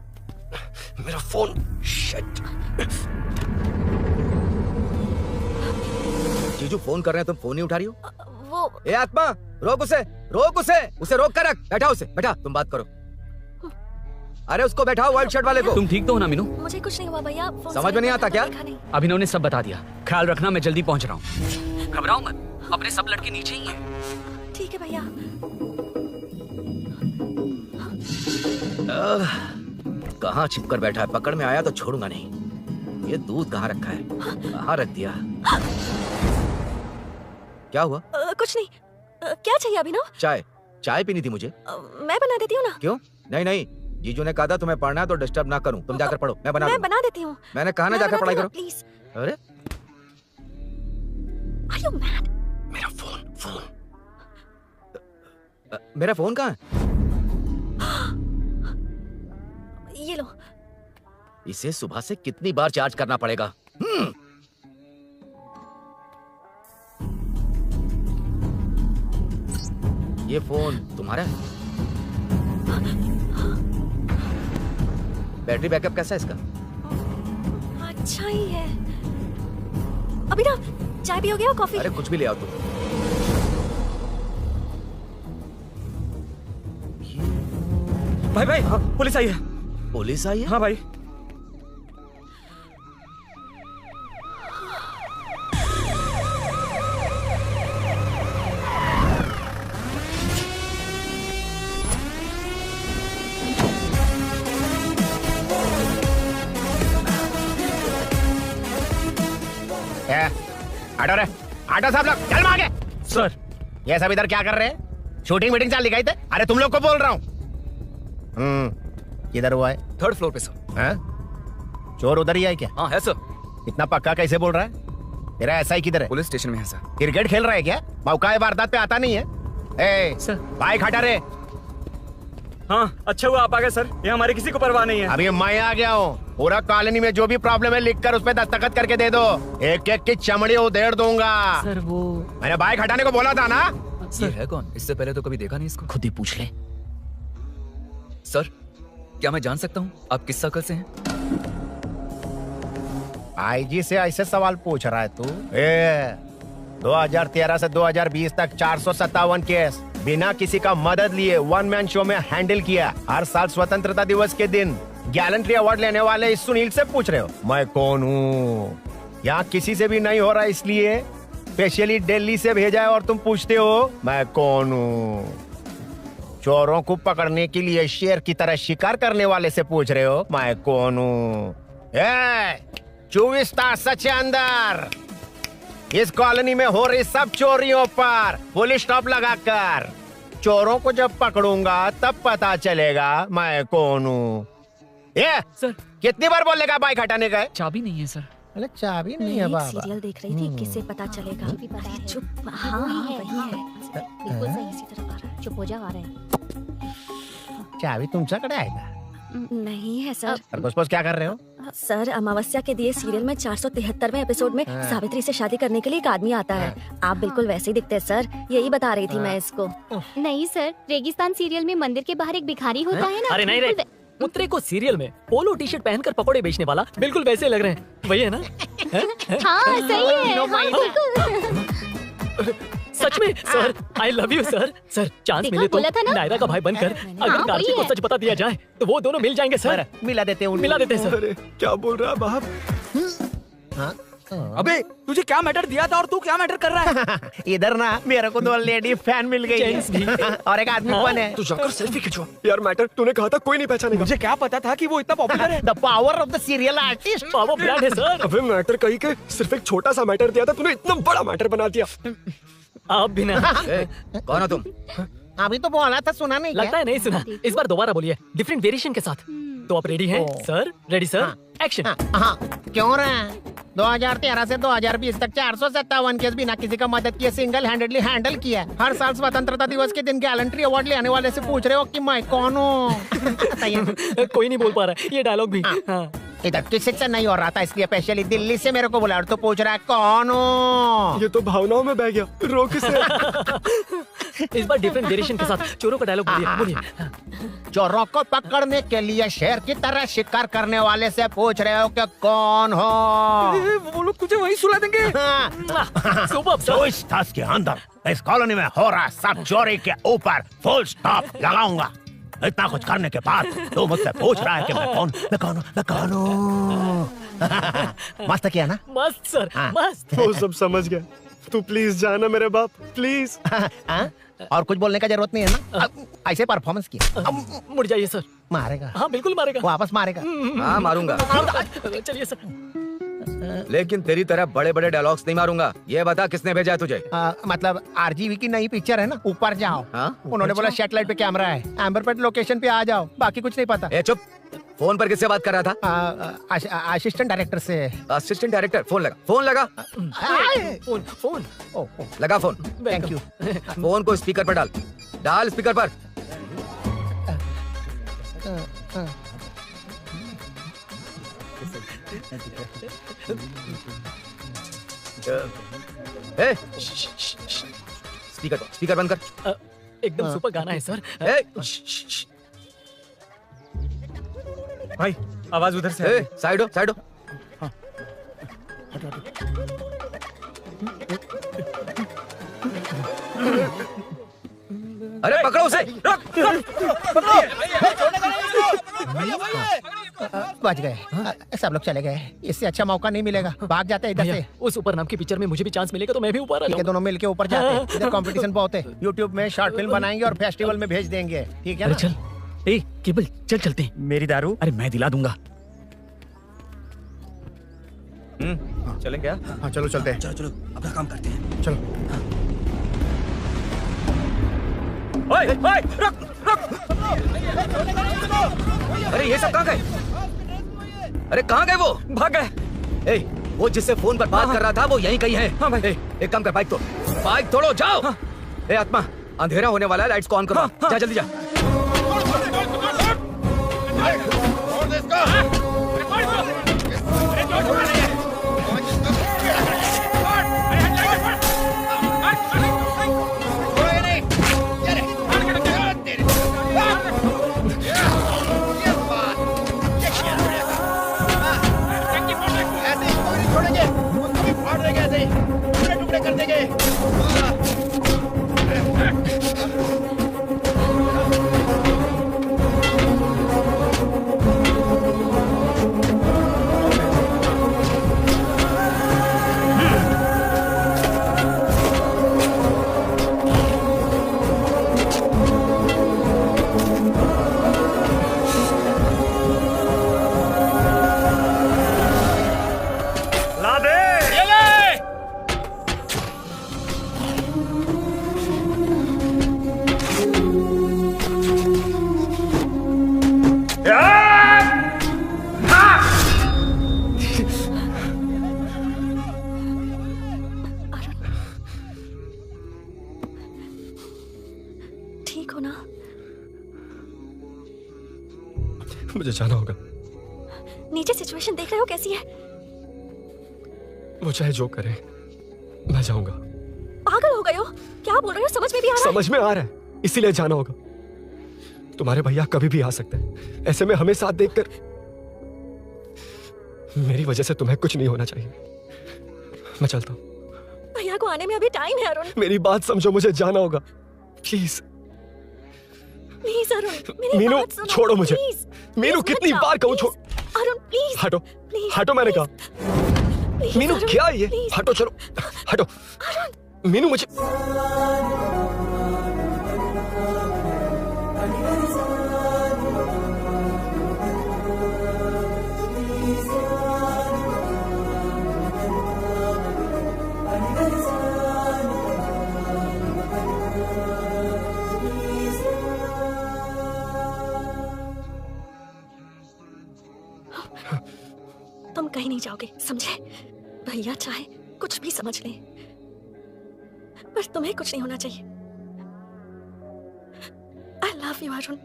मेरा फोन। शिट। जीजू फोन कर रहे हैं, तुम फोन नहीं उठा रही हो? वो ए आत्मा, रोक उसे, रोक उसे, उसे रोक कर रख। बैठा उसे, बैठा, तुम बात करो। अरे उसको बैठाओ, व्हाइट शर्ट वाले को। तुम ठीक तो हो ना मीनू? मुझे कुछ नहीं हुआ भैया। समझ में नहीं आता क्या? अभिनव ने सब बता दिया। ख्याल रखना, मैं जल्दी पहुंच रहा हूँ। घबराओ मत, अपने सब लड़के नीचे ही हैं। ठीक है भैया। कहाँ छिप कर बैठा है? पकड़ में आया तो छोड़ूंगा नहीं। ये दूध कहाँ रखा है? कहाँ रख दिया? क्या हुआ? कुछ नहीं। क्या चाहिए अभिनव? चाय। चाय पीनी थी मुझे। मैं बना देती हूँ ना। क्यों? नहीं नहीं, जीजू ने कहा था तुम्हें पढ़ना है तो डिस्टर्ब ना करूं। तुम जाकर पढ़ो, मैं बना देती हूँ। मैंने कहा ना जाकर पढ़ाई करो। प्लीज। अरे Are you mad? मेरा फोन। मेरा फोन कहाँ है? ये लो। इसे सुबह से कितनी बार चार्ज करना पड़ेगा? ये फोन तुम्हारा है? बैटरी बैकअप कैसा है इसका? अच्छा ही है। अभिनव, चाय पियोगे या कॉफी? अरे कुछ भी ले आओ तुम। भाई भाई, पुलिस आई है। पुलिस आई है? हाँ भाई। हटो रे, हटो सब लोग, चल आगे। सर, ये सब इधर क्या कर रहे हैं? शूटिंग मीटिंग चाल दिखाई थे? अरे तुम लोग को बोल रहा हूँ। किधर हुआ है? 3rd फ्लोर पे सर। हैं? चोर उधर ही है क्या? हाँ है सर। इतना पक्का कैसे बोल रहा है? तेरा एसआई किधर है? पुलिस स्टेशन में है सर। क्रिकेट खेल रहा है क्या? मौका वारदात पे आता नहीं है? ए सर बाइक हटा रे। हाँ अच्छा हुआ आप आ गए सर, ये हमारे किसी को परवाह नहीं है। अभी मैं आ गया हूँ। पूरा कॉलोनी में जो भी प्रॉब्लम है लिख कर उस पे दस्तखत करके दे दो। एक एक की चमड़ी उधेड़ दूंगा। सर वो मैंने बाइक हटाने को बोला था ना। ये है कौन? इससे पहले तो कभी देखा नहीं इसको। खुद ही पूछ ले। सर क्या मैं जान सकता हूँ आप किस सर्कल से हैं? आईजी से ऐसे सवाल पूछ रहा है तू? 2013 से 2020 तक 457 केस बिना किसी का मदद लिए 1 मैन शो में हैंडल किया। हर साल स्वतंत्रता दिवस के दिन गैलेंट्री अवार्ड लेने वाले इस सुनील से पूछ रहे हो मैं कौन हूँ? यहाँ किसी से भी नहीं हो रहा, इसलिए स्पेशली दिल्ली से भेजा है और तुम पूछते हो मैं कौन हूँ? चोरों को पकड़ने के लिए शेर की तरह शिकार करने वाले से पूछ रहे हो मैं कौन हूँ? 24 तास से अंदर इस कॉलोनी में हो रही सब चोरियों पर पुलिस स्टॉप लगाकर चोरों को जब पकड़ूंगा तब पता चलेगा मैं कौन हूँ। ये सर कितनी बार बोलेगा बाइक हटाने का? चाबी नहीं है सर। अरे चाबी नहीं है मैं एक बाबा। सीरियल देख रही थी, किसे पता चलेगा? अरे चुप। हाँ वही है। बिल्कुल सही, इसी तरफ आ रहा है। चुप हो जाओ, आ रहे हैं। चाबी तुमच्याकडे आहे का? नहीं है सर। खरगोश क्या कर रहे हो? सर अमावस्या के दिए सीरियल में 473वें एपिसोड में हाँ। सावित्री से शादी करने के लिए एक आदमी आता है। आप बिल्कुल वैसे ही दिखते हैं सर, यही बता रही थी मैं इसको। नहीं सर, रेगिस्तान सीरियल में मंदिर के बाहर एक भिखारी होता है ना। अरे नहीं रे, पुत्रे को सीरियल में पोलो टी शर्ट पहनकर पकोड़े बेचने वाला बिल्कुल वैसे लग रहे हैं। वही है ना? हाँ सही है। हाँ, बिल्कुल। सच में sir, I love you sir. Sir chance देखा, मिले तो बोला था ना? नायरा का भाई बनकर अगर हाँ, कार्तिक वही को है। सच बता दिया जाए तो वो दोनों मिल जाएंगे सर। मिला देते हैं मिला देते हैं सर। क्या बोल रहा है बाप? अबे तुझे क्या मैटर दिया था और तू क्या मैटर कर रहा है? इधर ना मेरे को 2 लेडी फैन मिल गई जेंट्स भी। है और एक आदमी कौन है? तू जाकर सेल्फी खिंचवा। यार मैटर तूने कहा था कोई नहीं पहचानेगा। मुझे क्या पता था कि वो इतना पॉपुलर है? The power of the serial artist. Power brand है सर। अबे मैटर कहीं के सिर्फ एक छोटा सा मैटर दिया था, तूने इतना बड़ा मैटर बना दिया। आप भी ना। कौन हो तुम? अभी तो बोला था, सुना नहीं लगता है नहीं सुना। इस बार दोबारा बोलिए डिफरेंट वेरिएशन के साथ। तो आप रेडी हैं सर? Ready sir? एक्शन। हाँ क्यों रहा? 2013 से 2020 तक 457 केस बिना किसी का मदद किए सिंगल हैंडेडली हैंडल किया। हर साल स्वतंत्रता दिवस के दिन गैलेंट्री अवार्ड लेने वाले से पूछ रहे हो कि मैं कौन हूँ? कोई नहीं बोल पा रहा है ये डायलॉग भी। हाँ। इधर किसी से नहीं हो रहा था, इसलिए स्पेशली दिल्ली से मेरे को बुला और तो पूछ रहा है कौन हूँ? ये तो भावनाओं में बह गया। रोक इसे। इस बार डिफरेंट वेरिएशन के साथ चोरों का डायलॉग बोलिए बोलिए। चोरों को पकड़ने के लिए शेर की तरह शिकार करने वाले से पूछ रहे हो कि कौन हो? वो लोग तुझे वही सुला देंगे। सुबह 24 तास के अंदर इस कॉलोनी में हो रहा सब चोरी के ऊपर फुल स्टॉप लगाऊंगा। इतना कुछ करने के बाद तू मुझसे पूछ रहा है कि मैं कौन हूँ? मस्त किया ना? मस्त सर मस्त। वो सब समझ गया। तू प्लीज जाना मेरे बाप, प्लीज। और कुछ बोलने का जरूरत नहीं है ना? ऐसे परफॉर्मेंस किया। मुड़ जाइए सर। मारेगा? हाँ बिल्कुल मारेगा। वापस मारेगा? हाँ मारूंगा। चलिए सर। लेकिन तेरी तरह बड़े बड़े डायलॉग्स नहीं मारूंगा। ये बता किसने भेजा है तुझे? मतलब आरजीवी की नई पिक्चर है ना, ऊपर जाओ। हाँ? उन्होंने बोला सैटेलाइट पे कैमरा है, एम्बरपेट लोकेशन पे आ जाओ, बाकी कुछ नहीं पता। ए चुप। फोन पर किससे बात कर रहा था? असिस्टेंट डायरेक्टर से। Assistant director? फोन लगा, फोन लगा। फोन लगा फोन। Thank you. फोन को स्पीकर पर डाल, डाल स्पीकर पर। स्पीकर बंद कर। एकदम सुपर गाना है सर। भाई आवाज उधर से। साइड हो, साइड हो। अरे पकड़ो उसे। बच गए, सब लोग चले गए। इससे अच्छा मौका नहीं मिलेगा, भाग जाते हैं इधर से। उस ऊपर नाम की पिक्चर में मुझे भी चांस मिलेगा तो मैं भी ऊपर आ ठीक है, दोनों मिलके ऊपर जाते हैं। इधर कंपटीशन बहुत है। यूट्यूब में शॉर्ट फिल्म बनाएंगे और फेस्टिवल में भेज देंगे, ठीक है ना? चल ए केबल चल चलते हैं। मेरी दारू? अरे मैं दिला दूंगा। चलें क्या? हाँ चलो चलते हैं। चलो अपना काम करते हैं। चलो। ओए ओए रुक रुक। अरे ये सब कहाँ गए? अरे कहाँ गए वो? भाग गए। ए, वो जिससे फोन पर बात कर रहा था वो यहीं कहीं है। हाँ भाई। एक काम कर, बाइक तोड़, बाइक तोड़ो, जाओ। ए आत्मा, अंधेरा होने वाला है, लाइट्स को ऑन करो। जा जल्दी जा। टुकड़े कर देंगे। ठीक हो ना? मुझे जाना होगा। नीचे सिचुएशन देख रहे हो कैसी है? वो चाहे जो करे, मैं जाऊंगा। पागल हो गए हो? क्या बोल रहे हो? समझ में भी आ रहा है? समझ में आ रहा है, इसीलिए जाना होगा। तुम्हारे भैया कभी भी आ सकते हैं, ऐसे में हमें साथ देखकर मेरी वजह से तुम्हें कुछ नहीं होना चाहिए। मैं चलता हूँ। भैया को आने में अभी टाइम है अरुण। मेरी बात समझो, मुझे जाना होगा। प्लीज प्लीज अरुण, मेरी मीनू, बात सुनो, छोड़ो मुझे। प्लीज। मीनू, प्लीज कितनी मत बार जाओ, कहूँ छोड़। प्लीज। अरुण प्लीज। हटो, प्लीज, हटो, मैंने कहा। प्लीज, मीनू अरुण, क्या ये? प्लीज। हटो, चलो, हटो। मीनू मुझे तुम कहीं नहीं जाओगे, समझे? भैया चाहे कुछ भी समझ लें, पर तुम्हें कुछ नहीं होना चाहिए। I love you Arun.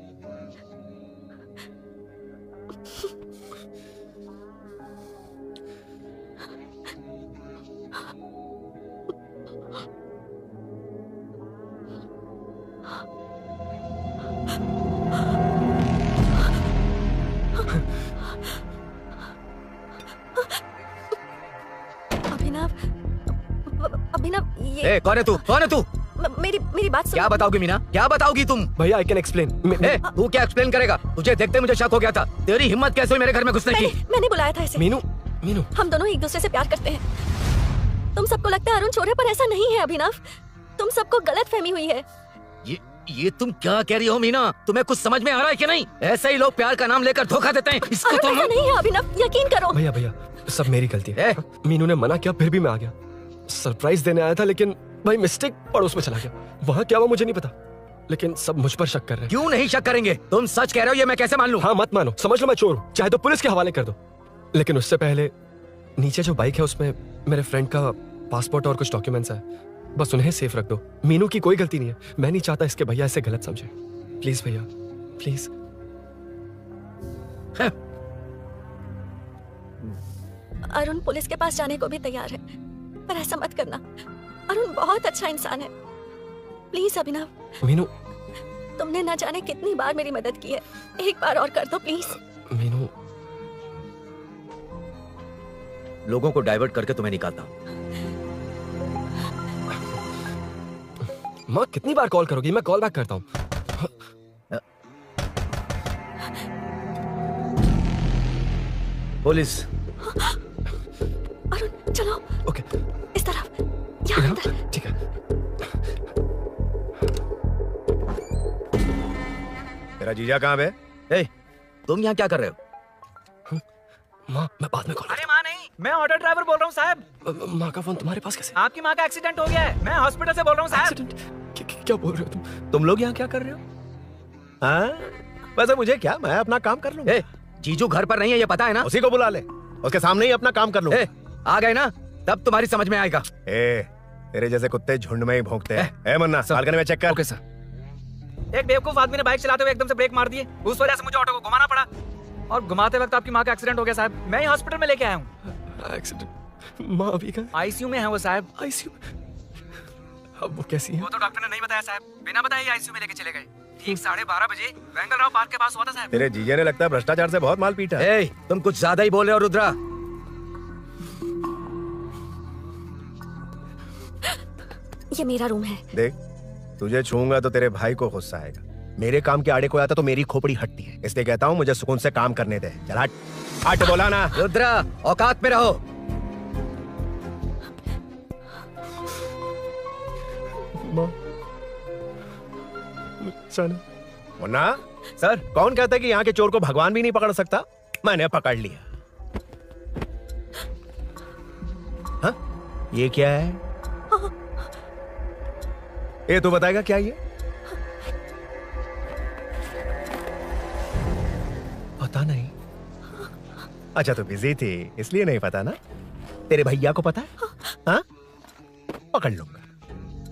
Abhinav, ये कौन है तू? कौन है तू? मेरी बात सुनो। क्या बताओगी मीना? क्या बताओगी तुम? भैया आई कैन एक्सप्लेन। तू क्या एक्सप्लेन करेगा? तुझे देखते मुझे शक हो गया था। तेरी हिम्मत कैसे हुई मेरे घर में घुसने की? मैंने बुलाया था इसे। मीनू, मीनू, हम दोनों एक दूसरे से प्यार करते हैं। तुम सबको लगता है अरुण चोर है, पर ऐसा नहीं है अभिनव। तुम सबको गलत फहमी हुई है। ये तुम क्या कह रही हो मीना? तुम्हें कुछ समझ में आ रहा है कि नहीं? ऐसे ही लोग प्यार का नाम लेकर धोखा देते हैं। इसको अरुण ऐसा नहीं है अभिनव, यकीन करो। भैया भैया, सब मेरी गलती है। मीनू ने मना किया, फिर भी मैं आ गया। सरप्राइज देने आया था, लेकिन भाई मिस्टेक पड़ोस में चला गया। वहाँ क्या हुआ मुझे नहीं पता, लेकिन सब मुझ पर शक कर रहे हैं। क्यों नहीं शक करेंगे? तुम सच कह रहे हो, ये मैं कैसे मान लूं? हाँ मत मानो, समझ लो मैं चोर हूँ, चाहे तो पुलिस के हवाले कर दो। लेकिन उससे पहले नीचे जो बाइक है उसमें मेरे फ्रेंड का पासपोर्ट और कुछ डॉक्यूमेंट्स है, बस उन्हें सेफ रख दो। मीनू की कोई गलती नहीं है। मैं नहीं चाहता इसके भैया इसे गलत समझे। प्लीज भैया, प्लीज। अरुण पुलिस के पास जाने को भी तैयार है, पर ऐसा मत करना। अरुण बहुत अच्छा इंसान है। प्लीज अभिनव। मीनू, तुमने न जाने कितनी बार मेरी मदद की है, एक बार और कर दो प्लीज। मीनू, लोगों को डाइवर्ट करके तुम्हें निकालता हूँ। माँ कितनी बार कॉल करोगी? मैं कॉल बैक करता हूँ। पुलिस। अरुण चलो। ओके। इस तरफ, यहाँ अंदर। ठीक है। तेरा जीजा कहाँ पे? ए, तुम यहाँ क्या कर रहे हो? माँ मैं बाद में कॉल। अरे माँ नहीं, मैं ऑटो ड्राइवर बोल रहा हूँ साहब। माँ का फोन तुम्हारे पास कैसे? आपकी माँ का एक्सीडेंट हो गया है, मैं हॉस्पिटल से बोल रहा हूँ साहब। क्या बोल रहे हो तुम लोग यहाँ क्या कर रहे हो? हाँ वैसे मुझे क्या, मैं अपना काम कर लूँ। जीजू घर पर नहीं है ये पता है ना? उसी को बुला ले, उसके सामने ही अपना काम कर लूँ। आ गए ना, तब तुम्हारी समझ में आएगा। तेरे जैसे कुत्ते झुंड में ही भौंकते हैं। मुन्ना बालकनी में चेक कर। Okay sir. एक बेवकूफ आदमी ने बाइक चलाते हुए एकदम से ब्रेक मार दिए, उस वजह से मुझे ऑटो को घुमाना पड़ा और घुमाते वक्त आपकी माँ का एक्सीडेंट हो गया साहब। मैं ही हॉस्पिटल में लेके आया हूँ। एक्सीडेंट? माँ अभी कहाँ? आईसीयू में है वो साहब। आईसीयू? अब वो कैसी है? वो तो डॉक्टर ने नहीं बताया साहब, बिना बताए आईसीयू में लेके चले गए। ठीक 12:30 बजे वेंगलराव पार्क के पास हुआ था साहब। तेरे जीजे ने लगता है भ्रष्टाचार से बहुत माल पीटा। तुम कुछ ज्यादा ही बोल रहे हो रुद्रा। ये मेरा रूम है। देख तुझे छूंगा तो तेरे भाई को गुस्सा आएगा। मेरे काम के आड़े को आता तो मेरी खोपड़ी हटती है, इसलिए कहता हूँ मुझे सुकून से काम करने दे। चल हट, हट बोला ना। रुद्रा औकात में रहो। मुन्ना सर, कौन कहता है कि यहाँ के चोर को भगवान भी नहीं पकड़ सकता? मैंने पकड़ लिया। हाँ? ये क्या है? ये तू बताएगा क्या ये? पता नहीं। अच्छा तो बिजी थी इसलिए नहीं पता ना? तेरे भैया को पता है? हाँ? पकड़ लूंगा।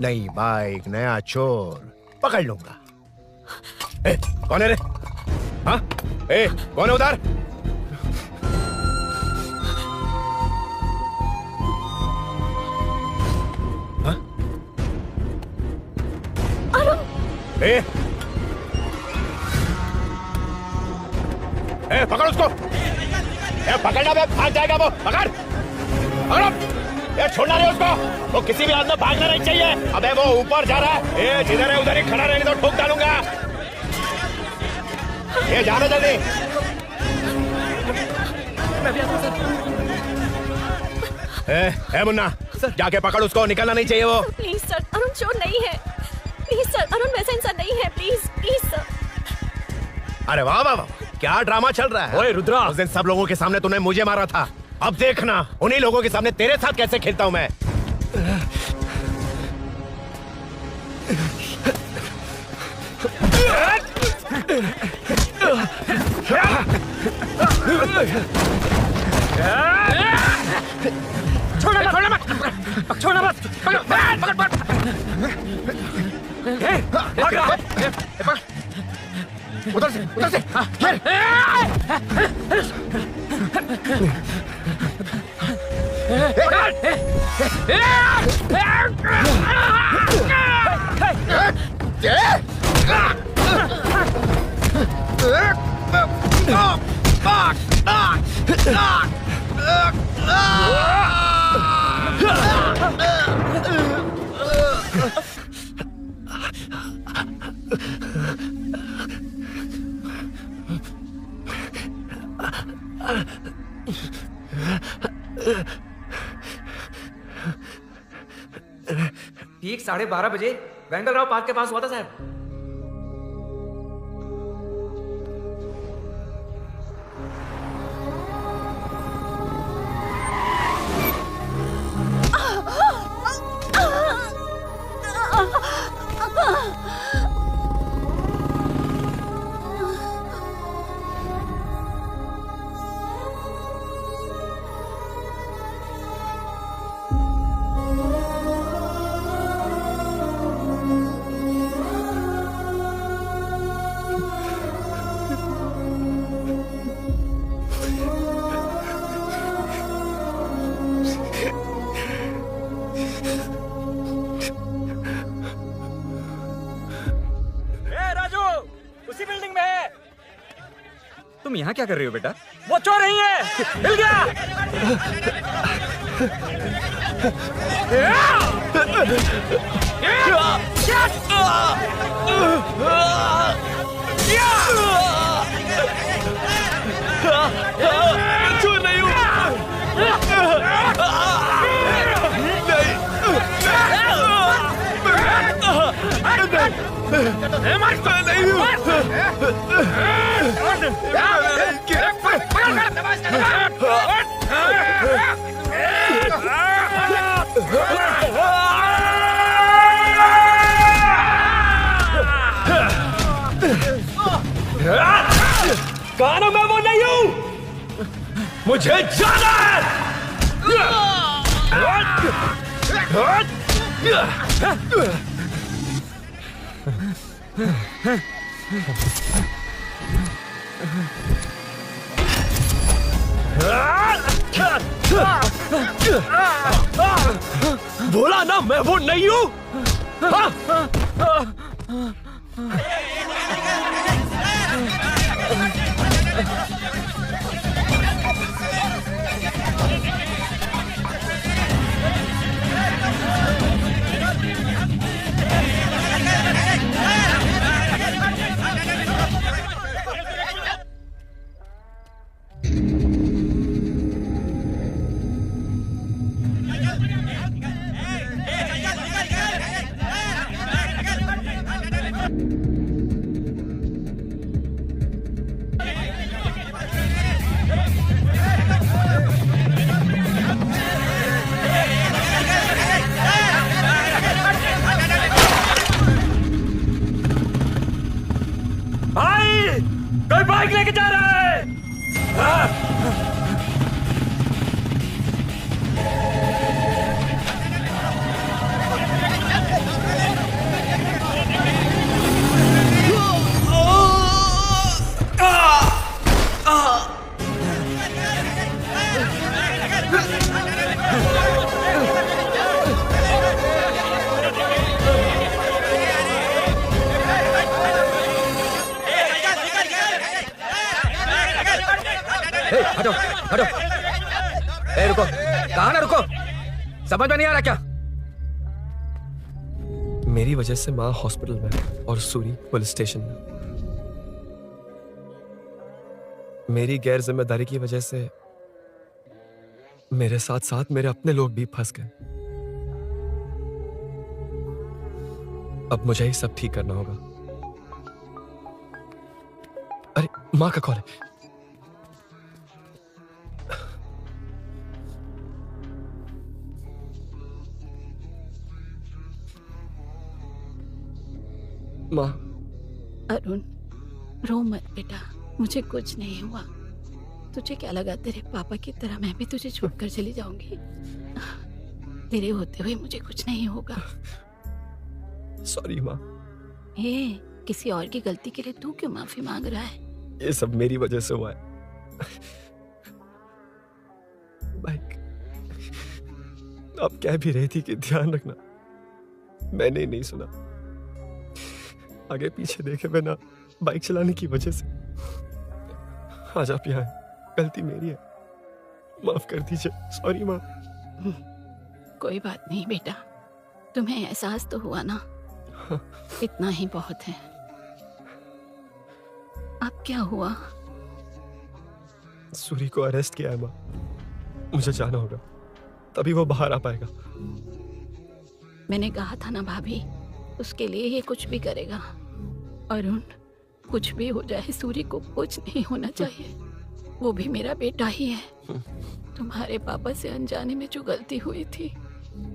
नई बाइक, नया चोर, पकड़ लूंगा। कौन है रे? हाँ? कौन है उधर? हाँ? पकड़ उसको। पकड़ना बे, भाग जाएगा वो। पकड़ पकड़ो। छोड़ना नहीं उसको। वो किसी भी हालत में भागना नहीं चाहिए। अबे वो ऊपर जा रहा है। जिधर है उधर ही खड़ा रहेंगे तो ठोक डालूंगा। जाना जल्दी। मुन्ना जाके पकड़ उसको, निकलना नहीं चाहिए वो। प्लीज सर, अरुण चोर नहीं है। प्लीज सर, अरुण वैसा इंसान नहीं है। Please please sir. अरे वाह वाह वाह, क्या ड्रामा चल रहा है। ओए रुद्रा, उस दिन सब लोगों के सामने तूने मुझे मारा था, अब देखना उन्हीं लोगों के सामने तेरे साथ कैसे खेलता हूं मैं। छोड़ना मत, छोड़ना मत, पकड़ पकड़ पकड़। उधर से ठीक 12:30 बजे वेंगलराव पार्क के पास हुआ था साहब। तुम यहाँ क्या कर रही हो बेटा? वो चोर नहीं है, मिल गया। चोर नहीं हूँ। कहा मैं वो नहीं हूं, मुझे जाना है। बोला ना मैं वो नहीं हूं। भाई कोई बाइक लेके जा रहा है। हटो हटो। ए रुको, कहाँ ना रुको, समझ में नहीं आ रहा क्या? मेरी वजह से माँ हॉस्पिटल में और सूरी पुलिस स्टेशन में। मेरी गैर जिम्मेदारी की वजह से मेरे साथ साथ मेरे अपने लोग भी फंस गए। अब मुझे ही सब ठीक करना होगा। अरे माँ का कॉल है। माँ। अरुण रो मत बेटा, मुझे कुछ नहीं हुआ। तुझे क्या लगा तेरे पापा की तरह मैं भी तुझे छोड़कर चली जाऊंगी? तेरे होते हुए मुझे कुछ नहीं होगा। सॉरी माँ। हे, किसी और की गलती के लिए तू क्यों माफी मांग रहा है? ये सब मेरी वजह से हुआ है। बाइक आप कह भी रही थी कि ध्यान रखना, मैंने नहीं सुना। आगे पीछे देखे बिना बाइक चलाने की वजह से आज आप यहाँ हैं। गलती मेरी है, माफ कर दीजिए। सॉरी माँ। कोई बात नहीं बेटा, तुम्हें एहसास तो हुआ ना, इतना ही बहुत है। अब क्या हुआ? सूरी को अरेस्ट किया है माँ, मुझे जाना होगा, तभी वो बाहर आ पाएगा। मैंने कहा था ना भाभी, उसके लिए ये कुछ भी करेगा। अरुण, कुछ भी हो जाए सूरी को कुछ नहीं होना चाहिए। वो भी मेरा बेटा ही है। तुम्हारे पापा से अनजाने में जो गलती हुई थी,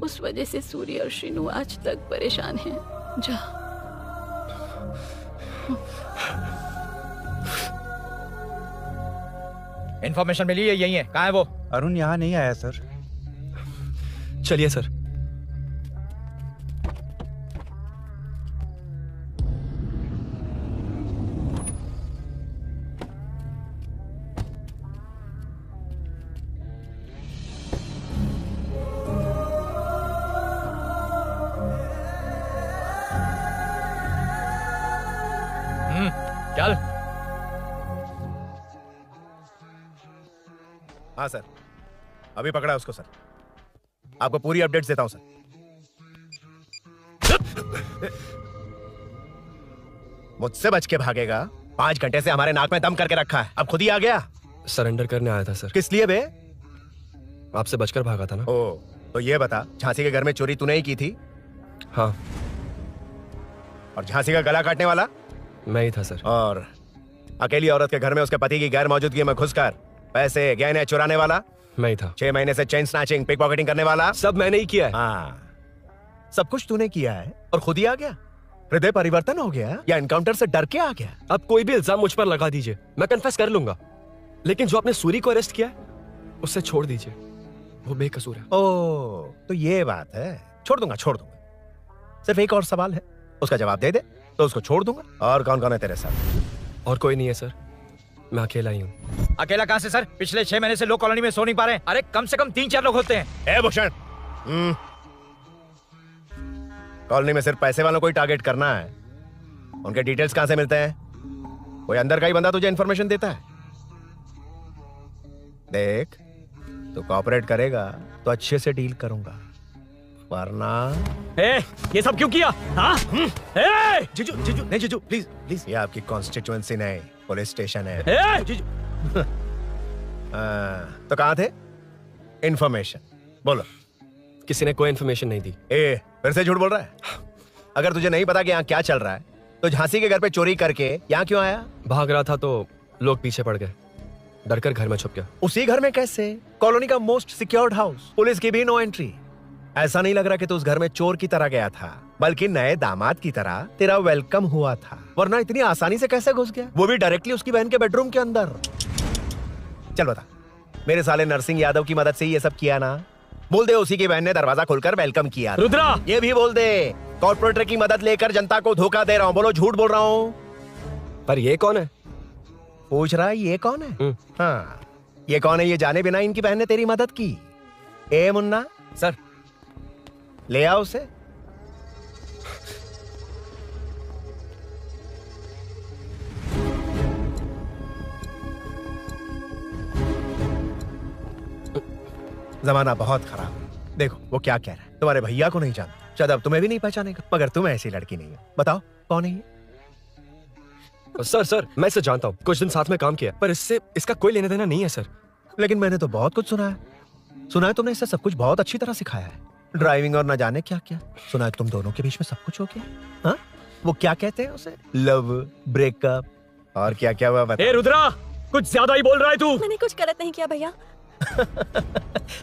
उस वजह से सूरी और श्रीनू आज तक परेशान हैं। जा। इन्फॉर्मेशन मिली है, यही है। कहाँ है वो? अरुण यहाँ नहीं आया सर। चलिए सर। चल। हाँ सर, अभी पकड़ा उसको सर। आपको पूरी अपडेट्स देता हूं सर। मुझसे बच के भागेगा? 5 घंटे से हमारे नाक में दम करके रखा है, अब खुद ही आ गया। सरेंडर करने आया था सर। किस लिए बे? आपसे बचकर भागा था ना। ओ, तो ये बता, झांसी के घर में चोरी तूने ही की थी? हाँ। और झांसी का गला काटने वाला? मैं ही था सर। और अकेली औरत के घर में उसके पति की गैर मौजूदगी में घुसकर पैसे गहने चुराने वाला? मैं ही था। 6 महीने से चेन स्नैचिंग, पिक पॉकेटिंग करने वाला? सब मैंने ही किया है। हाँ, सब कुछ तूने किया है और खुद ही आ गया। हृदय परिवर्तन हो गया या एनकाउंटर से डर के आ गया? अब कोई भी इल्जाम मुझ पर लगा दीजिए, मैं कन्फेस कर लूंगा, लेकिन जो आपने सूरी को अरेस्ट किया है उससे छोड़ दीजिए, वो बेकसूर है। ओह, तो ये बात है। छोड़ दूंगा, छोड़ दूंगा। सिर्फ एक और सवाल है, उसका जवाब दे दे तो उसको छोड़ दूंगा। और कौन कौन है तेरे साथ? और कोई नहीं है सर, मैं अकेला ही हूँ। अकेला कहाँ से सर? पिछले 6 महीने से लोग कॉलोनी में सो नहीं पा रहे हैं। अरे कम से कम 3-4 लोग होते हैं। ए भूषण, कॉलोनी में सिर्फ पैसे वालों को ही टारगेट करना है। उनके डिटेल्स कहां से मिलते हैं? कोई अंदर का ही बंदा तुझे इंफॉर्मेशन देता है? देख, तू कोऑपरेट करेगा तो अच्छे से डील करूंगा, वरना ये सब क्यों किया? हाँ? जीजू, जीजू, नहीं जीजू, प्लीज प्लीज। ये आपकी कॉन्स्टिट्यूएंसी नहीं, पुलिस स्टेशन है। जीजू। तो कहाँ थे? इंफॉर्मेशन बोलो। किसी ने कोई इंफॉर्मेशन नहीं दी। फिर से झूठ बोल रहा है? अगर तुझे नहीं पता कि यहाँ क्या चल रहा है तो झांसी के घर पे चोरी करके यहाँ क्यों आया? भाग रहा था तो लोग पीछे पड़ गए, डरकर घर में छुप गया। उसी घर में कैसे? कॉलोनी का मोस्ट सिक्योर्ड हाउस, पुलिस की भी नो एंट्री। ऐसा नहीं लग रहा कि तू उस घर में चोर की तरह गया था, बल्कि नए दामाद की तरह तेरा वेलकम हुआ था। वरना इतनी आसानी से कैसे घुस गया, वो भी डायरेक्टली उसकी बहन के बेडरूम के अंदर? चल बता, मेरे साले नरसिंह यादव की मदद से ही ये सब किया ना? बोल दे उसी की बहन ने दरवाजा खोलकर वेलकम किया। रुद्रा, ये भी बोल दे कॉर्पोरेटर की मदद लेकर जनता को धोखा दे रहा हूँ। बोलो झूठ बोल रहा हूँ? पर ये कौन है? पूछ रहा है ये कौन है? हाँ, ये कौन है ये जाने बिना इनकी बहन ने तेरी मदद की। ए मुन्ना सर, ले आओ उसे। जमाना बहुत खराब है। देखो वो क्या कह रहा है, तुम्हारे भैया को नहीं जानता, शायद अब तुम्हें भी नहीं पहचानेगा, मगर तुम ऐसी लड़की नहीं हो। बताओ कौन है ये? सर मैं इसे जानता हूँ, कुछ दिन साथ में काम किया, पर इससे इसका कोई लेना देना नहीं है सर। लेकिन मैंने तो बहुत कुछ सुना है तुमने इसे सब कुछ बहुत अच्छी तरह सिखाया है, ड्राइविंग और न जाने क्या क्या। सुना है तुम दोनों के बीच में सब कुछ हो गया। हाँ, वो क्या कहते हैं उसे, लव, ब्रेकअप और क्या क्या हुआ बता। रुद्रा, कुछ ज्यादा ही बोल रहा है तू। मैंने कुछ गलत नहीं किया भैया।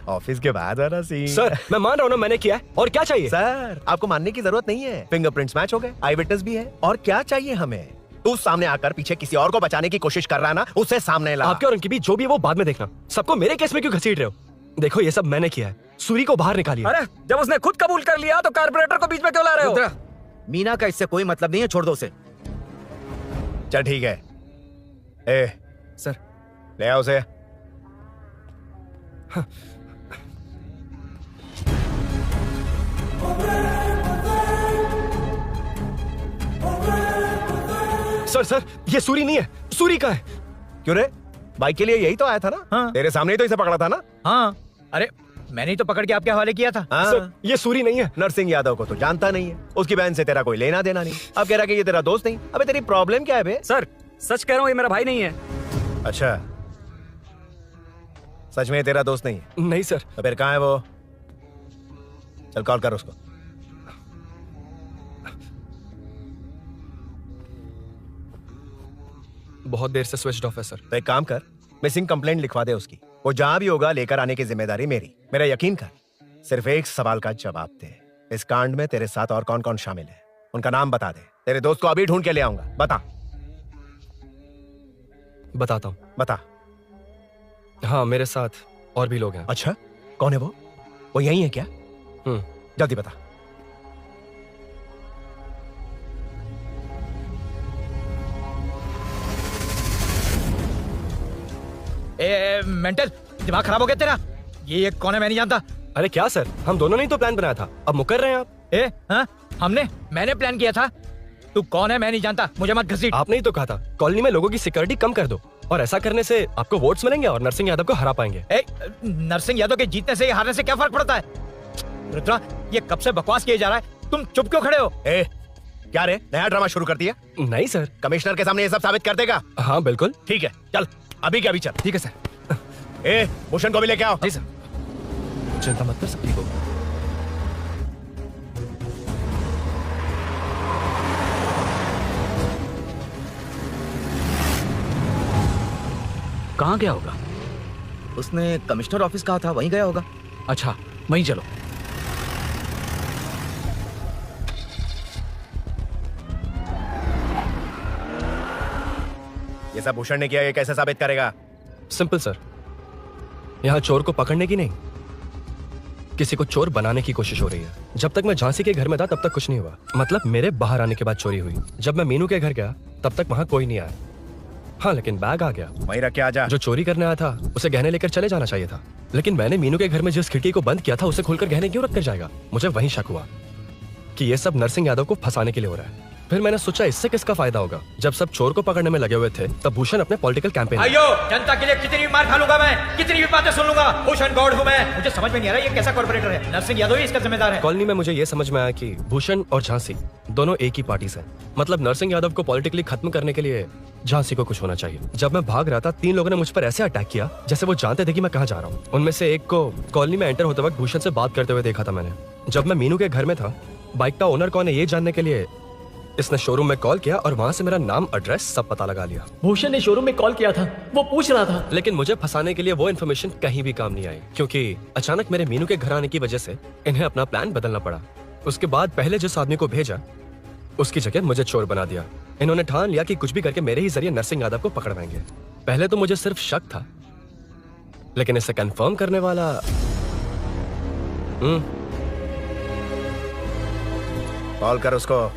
ऑफिस के बाद वाला सीन। सर मैं मान रहा हूँ ना मैंने किया है, और क्या चाहिए? सर आपको मानने की जरूरत नहीं है, फिंगरप्रिंट्स मैच हो गए, आई विटनेस भी है, और क्या चाहिए हमें? तू सामने आकर पीछे किसी और को बचाने की कोशिश कर रहा है ना, उसे सामने ला। आपके और उनकी भी जो भी है वो बाद में देखना, सबको मेरे केस में क्यों घसीट रहे हो? देखो ये सब मैंने किया है, सूरी को बाहर निकालिए। अरे जब उसने खुद कबूल कर लिया तो कारपोरेटर को बीच में क्यों ला रहे हो? मीना का इससे कोई मतलब नहीं है, छोड़ दो उसे। चल ठीक है। ए सर, ले आओ उसे। सर ये सूरी नहीं है, सूरी का है। क्यों रे, बाइक के लिए यही तो आया था ना? हाँ। तेरे सामने ही तो इसे पकड़ा था ना? हाँ, अरे मैंने ही तो पकड़ के आपके हवाले किया था। हाँ। सर ये सूरी नहीं है। नरसिंह यादव को तो जानता नहीं है, उसकी बहन से तेरा कोई लेना देना नहीं, अब कह रहा कि ये तेरा दोस्त नहीं। अबे तेरी प्रॉब्लम क्या है बे? सर सच कह रहा हूँ, ये मेरा भाई नहीं है। अच्छा, सच में ये तेरा दोस्त नहीं है? नहीं सर। तो फिर कहाँ है वो? चल कॉल कर उसको। बहुत देर से स्विच ऑफ है सर। तो एक काम कर, मिसिंग कंप्लेंट लिखवा दे उसकी, वो जहां भी होगा लेकर आने की जिम्मेदारी मेरी। मेरा यकीन कर, सिर्फ एक सवाल का जवाब दे, इस कांड में तेरे साथ और कौन कौन शामिल है, उनका नाम बता दे। तेरे दोस्त को अभी ढूंढ के ले आऊंगा। बताता हूँ। बता। हाँ मेरे साथ और भी लोग हैं। अच्छा, कौन है वो यही है क्या? जल्दी बता। मेंटल दिमाग खराब हो गया तेरा? ये कौन है, मैं नहीं जानता। अरे क्या सर, हम दोनों ने तो प्लान बनाया था, अब मुकर रहे हैं आप। हाँ? मैंने प्लान किया था। तू कौन है मैं नहीं जानता, मुझे मत घसीट। आपने ही तो कहा था कॉलोनी में लोगों की सिक्योरिटी कम कर दो, और ऐसा करने से आपको वोट्स मिलेंगे और नरसिंह यादव को हरा पाएंगे। नरसिंह यादव के जीतने से या हारने से क्या फर्क पड़ता है? रुद्रा, ये कब से बकवास किया जा रहा है, तुम चुप क्यों खड़े हो? क्या रे, नया ड्रामा शुरू कर दिया? नहीं सर। कमिश्नर के सामने ये सब साबित कर देगा? हाँ बिल्कुल। ठीक है, चल अभी के अभी चल। ठीक है सर। भूषण को भी लेके आओ। जी सर। चिंता मत कर, सब ठीक होगा। कहाँ गया होगा? उसने कमिश्नर ऑफिस कहा था, वहीं गया होगा। अच्छा, वहीं चलो। ये सब भूषण ने किया, ये कैसे साबित करेगा? सिंपल सर, यहाँ चोर को पकड़ने की नहीं, किसी को चोर बनाने की कोशिश हो रही है। जब तक मैं झांसी के घर में था तब तक कुछ नहीं हुआ, मतलब मेरे बाहर आने के बाद चोरी हुई। जब मैं मीनू के घर गया तब तक वहाँ कोई नहीं आया। हाँ, लेकिन बैग आ गया। वहीं रख के आ जा। जो चोरी करने आया था उसे गहने लेकर चले जाना चाहिए था, लेकिन मैंने मीनू के घर में जिस खिड़की को बंद किया था उसे खोलकर गहने क्यों रख कर जाएगा? मुझे वहीं शक हुआ कि ये सब नरसिंह यादव को फंसाने के लिए हो रहा है। फिर मैंने सोचा इससे किसका फायदा होगा। जब सब चोर को पकड़ने में लगे हुए थे तब भूषण अपने पॉलिटिकल कैंपेन। आइयो, जनता के लिए कितनी भी मार खा लूंगा मैं, कितनी भी बातें सुन लूंगा। भूषण गॉड हूं मैं। मुझे समझ में नहीं आ रहा ये कैसा कॉर्पोरेटर है। नरसिंह यादव ही इसका जिम्मेदार है। कॉलोनी में मुझे ये समझ में आया कि भूषण और झांसी दोनों एक ही पार्टी से, मतलब नरसिंह यादव को पॉलिटिकली खत्म करने के लिए झांसी को कुछ होना चाहिए। जब मैं भाग रहा था 3 लोगों ने मुझ पर ऐसे अटैक किया जैसे वो जानते थे कि मैं कहाँ जा रहा हूँ। उनमें से एक को कॉलोनी में एंटर होते वक्त भूषण से बात करते हुए देखा था मैंने। जब मैं मीनू के घर में था, बाइक का ओनर कौन है ये जानने के लिए इसने शोरूम में कॉल किया और वहां से मेरा नाम, एड्रेस सब पता लगा लिया। भूषण ने शोरूम में कॉल किया था, वो पूछ रहा था। लेकिन मुझे फंसाने के लिए वो इन्फॉर्मेशन कहीं भी काम नहीं आई, क्योंकि अचानक मेरे मीनू के घर आने की वजह से इन्हें अपना प्लान बदलना पड़ा। उसके बाद पहले जिस आदमी को भेजा उसकी जगह मुझे चोर बना दिया। इन्होंने ठान लिया कि कुछ भी करके मेरे ही जरिए नरसिंह यादव को पकड़वाएंगे। पहले तो मुझे सिर्फ शक था, लेकिन इसे कंफर्म करने वाला कॉल कर उसको।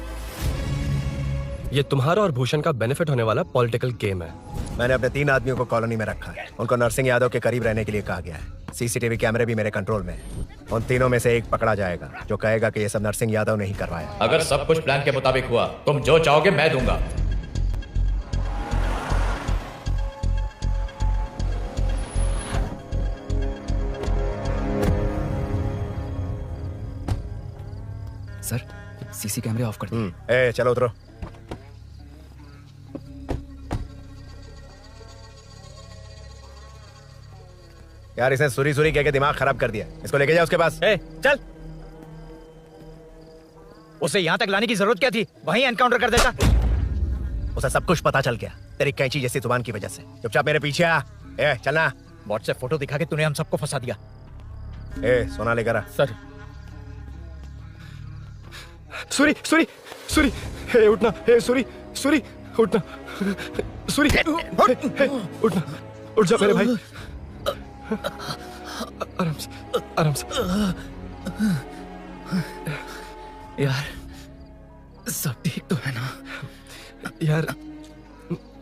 ये तुम्हारा और भूषण का बेनिफिट होने वाला पॉलिटिकल गेम है। मैंने अपने 3 आदमियों को कॉलोनी में रखा है। उनको नरसिंह यादव के करीब रहने के लिए कहा गया है। सीसीटीवी कैमरे भी मेरे कंट्रोल में है। उन तीनों में से एक पकड़ा जाएगा जो कहेगा कि ये सब नरसिंह यादव ने ही करवाया। अगर सब कुछ प्लान के मुताबिक हुआ, तुम जो चाहोगे मैं दूंगा। सर, सीसी कैमरे ऑफ कर दिए। ए, चलो उतरो। यार इसने सुरी सुरी कह के दिमाग खराब कर दिया। इसको लेके जाओ उसके पास। चल, उसे यहाँ तक लाने की जरूरत क्या थी? वहीं एनकाउंटर कर देता। उसे सब कुछ पता चल गया तेरी कैंची जैसी जुबान की वजह से। चुपचाप मेरे पीछे आ। ए, चलना। व्हाट्सएप फोटो दिखा के तूने हम सबको फंसा दिया। ए, सोना लेकर आ। सर। सूरी, सूरी, सूरी, हे उठना, हे सूरी, सूरी, उठना, सूरी, हे, उठना, उठ जा मेरे भाई। आराम से, आराम से। यार, सब ठीक तो है ना? यार,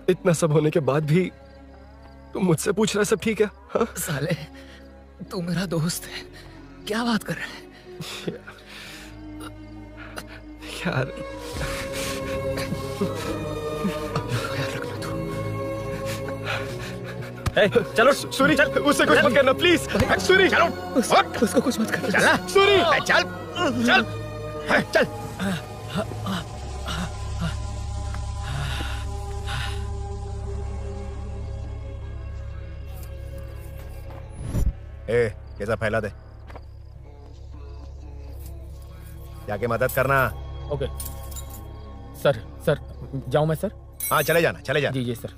इतना सब होने के बाद भी तुम मुझसे पूछ रहा है सब ठीक है? हाँ? साले, तू मेरा दोस्त है, क्या बात कर रहा है? यार, चलो सूरी, चल, उससे कुछ मत करना प्लीज। सूरी, चलो, उसको कुछ मत करना। चल, सूरी, चल, चल, चल। ए, कैसा फैला दे। जाके मदद करना। Okay sir. सर जाऊं मैं सर? हाँ, चले जाना, चले जाना। जी जी सर।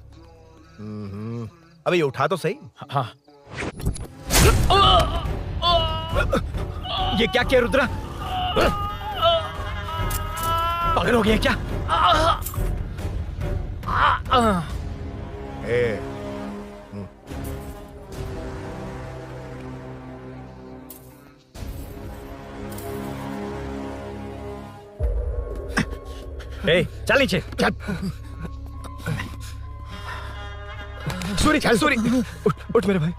अबे ये उठा तो सही। हाँ। ये क्या किया रुद्रा? पागल हो गया क्या? ए, चल नीचे, चल। सूरी, सूरी, उठ मेरे भाई।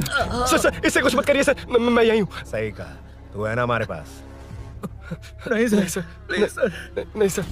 सर, सर, इससे कुछ मत करिए सर, मैं यहीं हूँ। सही कहा, तू है ना हमारे पास। नहीं सर, नहीं सर, नहीं सर।